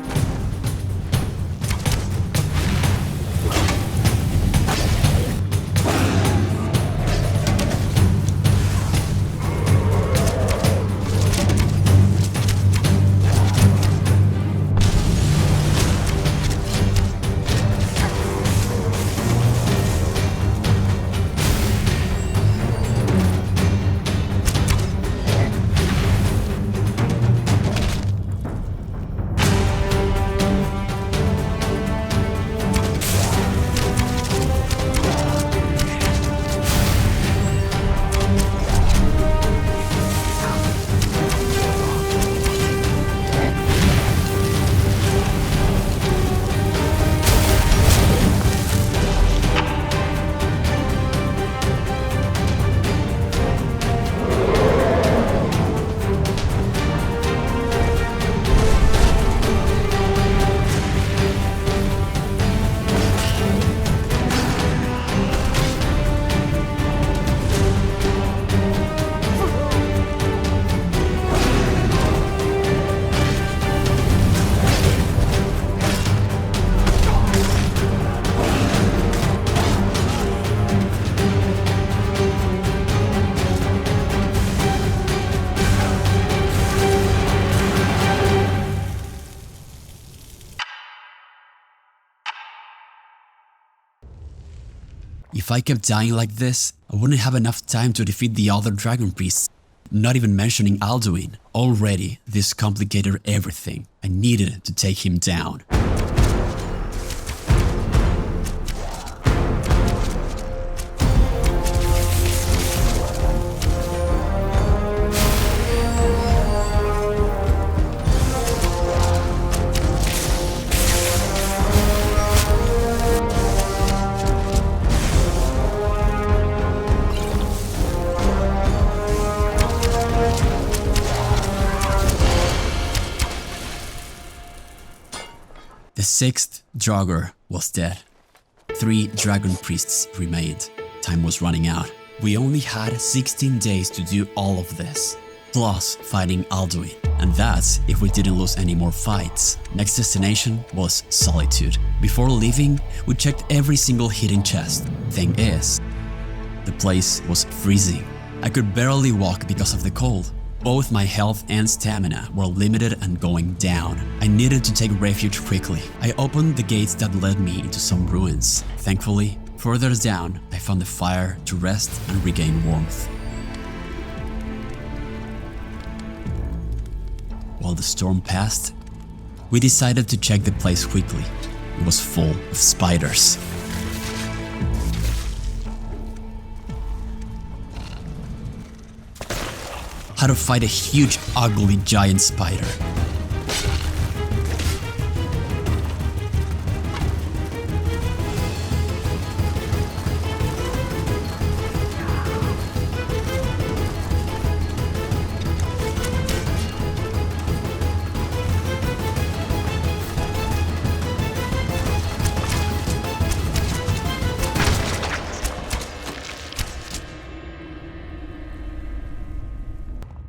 If I kept dying like this, I wouldn't have enough time to defeat the other dragon priests, not even mentioning Alduin. Already, this complicated everything. I needed to take him down. The sixth Draugr was dead. 3 dragon priests remained. Time was running out. We only had 16 days to do all of this, plus fighting Alduin, and that's if we didn't lose any more fights. Next destination was Solitude. Before leaving, we checked every single hidden chest. Thing is, the place was freezing. I could barely walk because of the cold. Both my health and stamina were limited and going down. I needed to take refuge quickly. I opened the gates that led me into some ruins. Thankfully, further down, I found a fire to rest and regain warmth. While the storm passed, We decided to check the place quickly. It was full of spiders. How to fight a huge, ugly giant spider.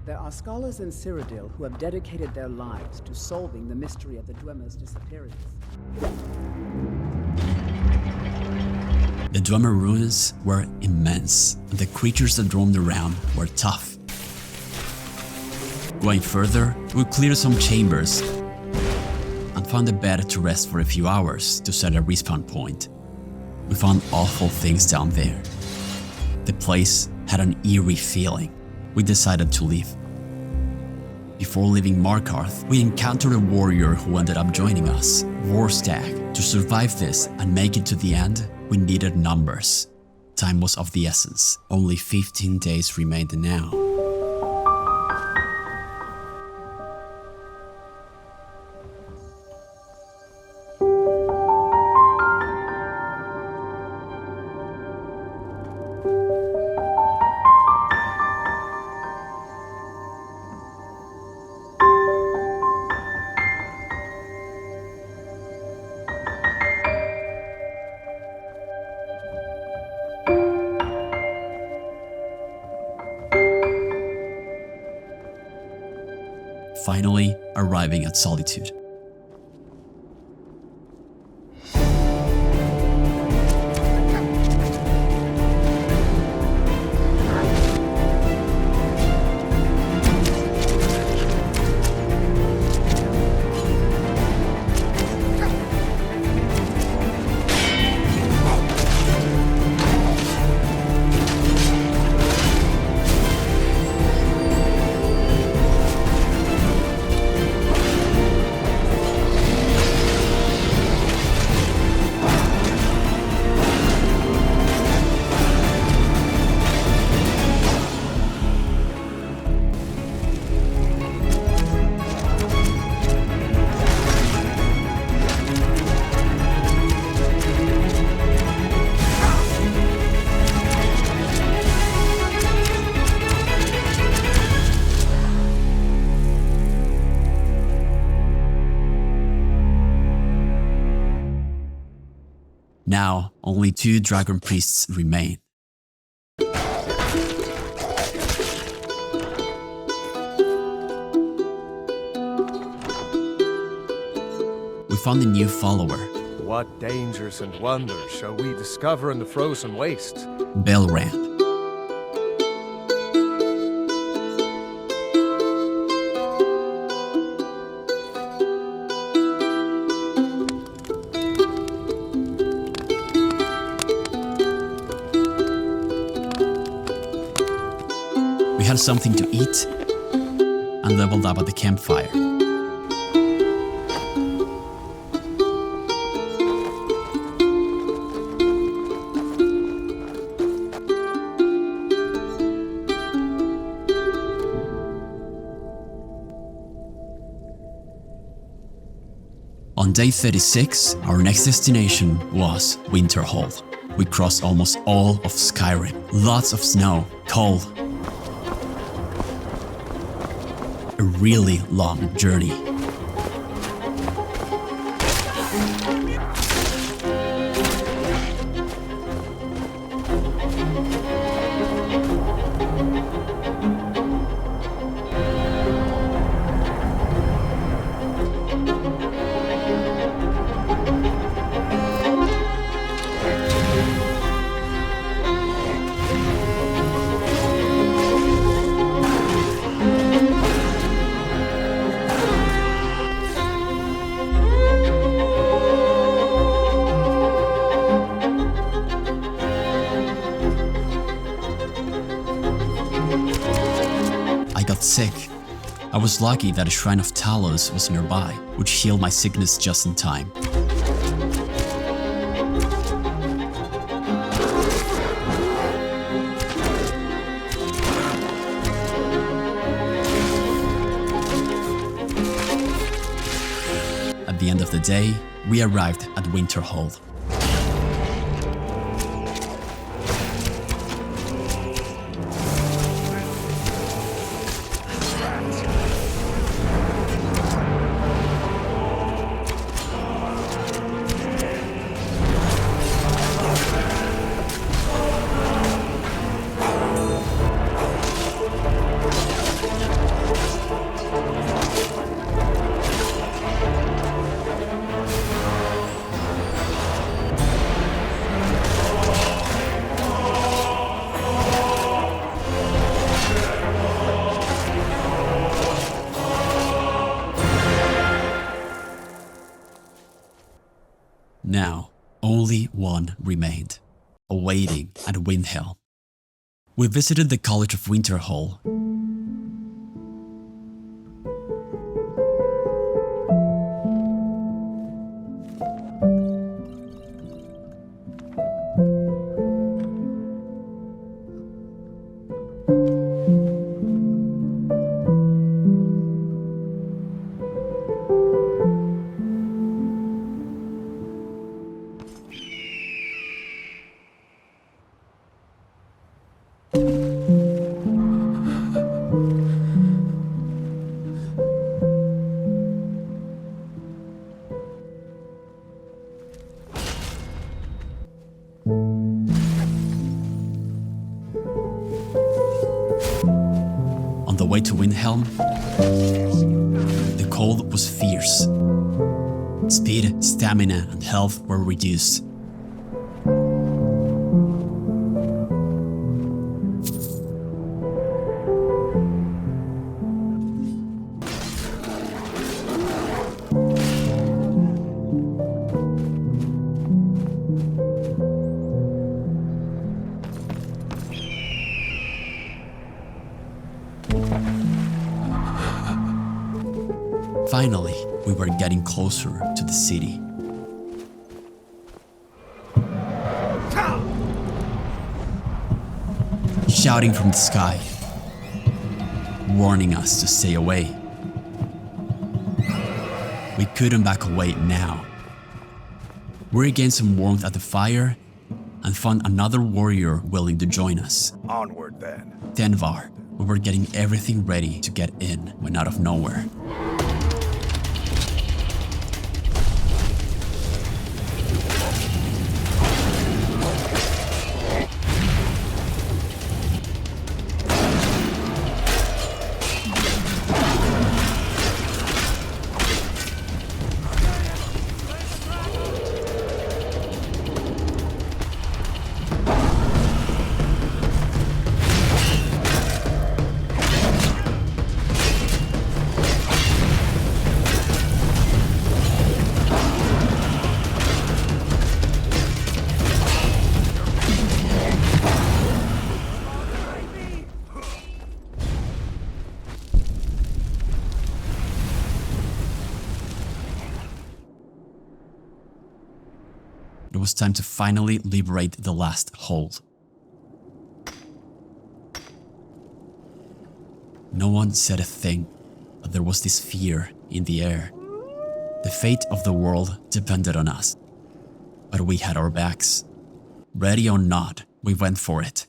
There are scholars in Cyrodiil who have dedicated their lives to solving the mystery of the Dwemer's disappearance. The Dwemer ruins were immense, and the creatures that roamed around were tough. Going further, we cleared some chambers and found a bed to rest for a few hours to set a respawn point. We found awful things down there. The place had an eerie feeling. We decided to leave. Before leaving Markarth, we encountered a warrior who ended up joining us, Warstag. To survive this and make it to the end, we needed numbers. Time was of the essence. Only 15 days remained now. Finally arriving at Solitude. Now, only 2 dragon priests remain. We found a new follower, What dangers and wonders shall we discover in the frozen wastes? Belrand. We had something to eat and leveled up at the campfire. On day 36, our next destination was Winterhold. We crossed almost all of Skyrim. Lots of snow, cold. A really long journey. I got sick. I was lucky that a Shrine of Talos was nearby, which healed my sickness just in time. At the end of the day, we arrived at Winterhold. Now, only one remained, awaiting at Windhelm. We visited the College of Winterhold. On the way to Windhelm, the cold was fierce. Speed, stamina, and health were reduced. Finally, we were getting closer to the city. Shouting from the sky, warning us to stay away. We couldn't back away now. We regained some warmth at the fire and found another warrior willing to join us. Onward then. Denvar. We were getting everything ready to get in when out of nowhere, it was time to finally liberate the last hold. No one said a thing, but there was this fear in the air. The fate of the world depended on us, but we had our backs. Ready or not, we went for it.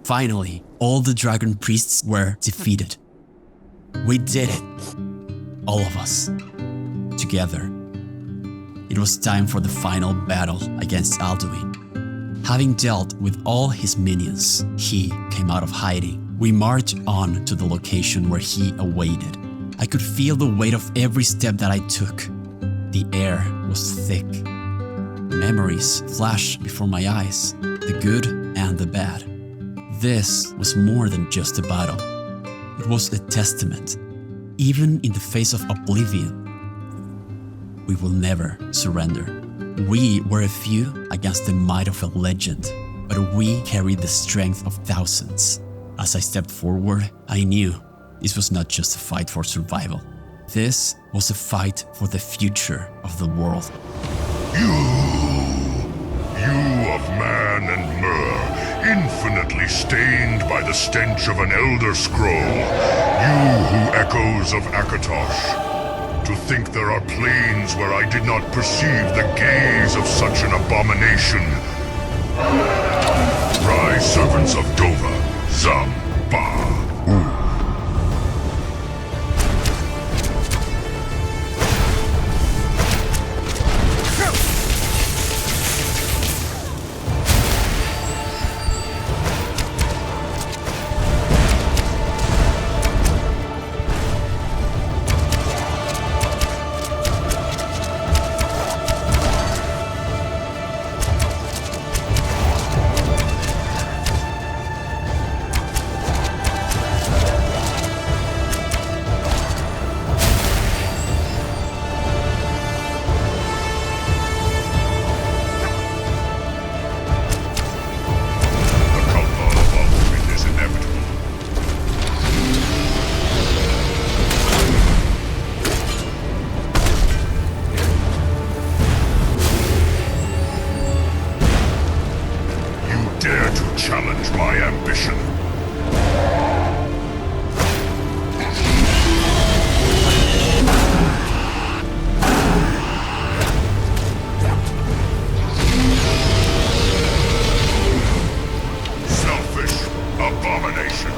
Finally, all the dragon priests were defeated. We did it. All of us. Together. It was time for the final battle against Alduin. Having dealt with all his minions, he came out of hiding. We marched on to the location where he awaited. I could feel the weight of every step that I took. The air was thick. Memories flashed before my eyes, the good and the bad. This was more than just a battle. It was a testament. Even in the face of oblivion, we will never surrender. We were a few against the might of a legend, but we carried the strength of thousands. As I stepped forward, I knew this was not just a fight for survival. This was a fight for the future of the world. You of man and myrrh, infinitely stained by the stench of an elder scroll. You who echoes of Akatosh. To think there are planes where I did not perceive the gaze of such an abomination. Rise, servants of Dova, Zam, Ba, U. Challenge my ambition. Selfish abomination.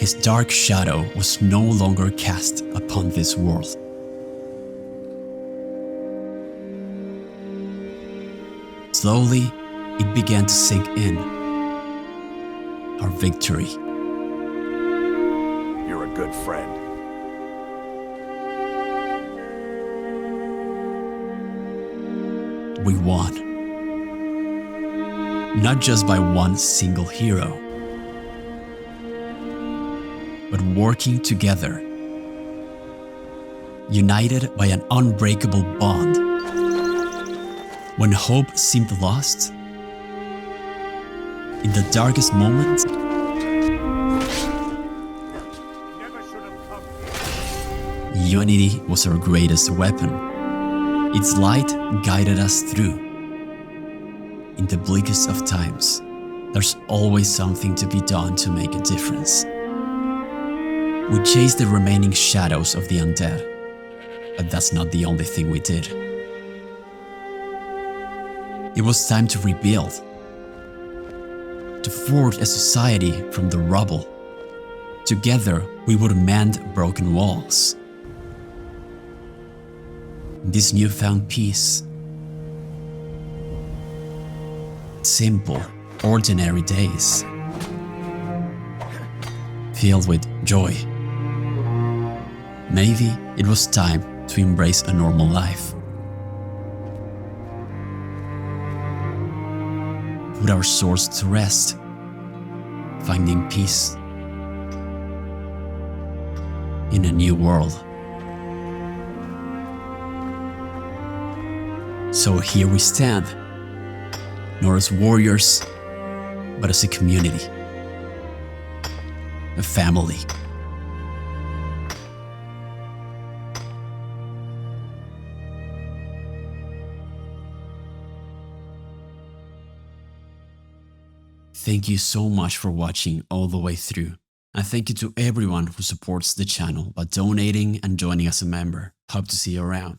his dark shadow was no longer cast upon this world. Slowly, it began to sink in. Our victory. You're a good friend. We won. Not just by one single hero, but working together, united by an unbreakable bond. When hope seemed lost, in the darkest moments, unity was our greatest weapon. Its light guided us through. In the bleakest of times, there's always something to be done to make a difference. We chased the remaining shadows of the undead, but that's not the only thing we did. It was time to rebuild, to forge a society from the rubble. Together, we would mend broken walls. This newfound peace, simple, ordinary days, filled with joy. Maybe it was time to embrace a normal life. Put our swords to rest, finding peace in a new world. So here we stand, not as warriors, but as a community, a family. Thank you so much for watching all the way through. And thank you to everyone who supports the channel by donating and joining as a member. Hope to see you around.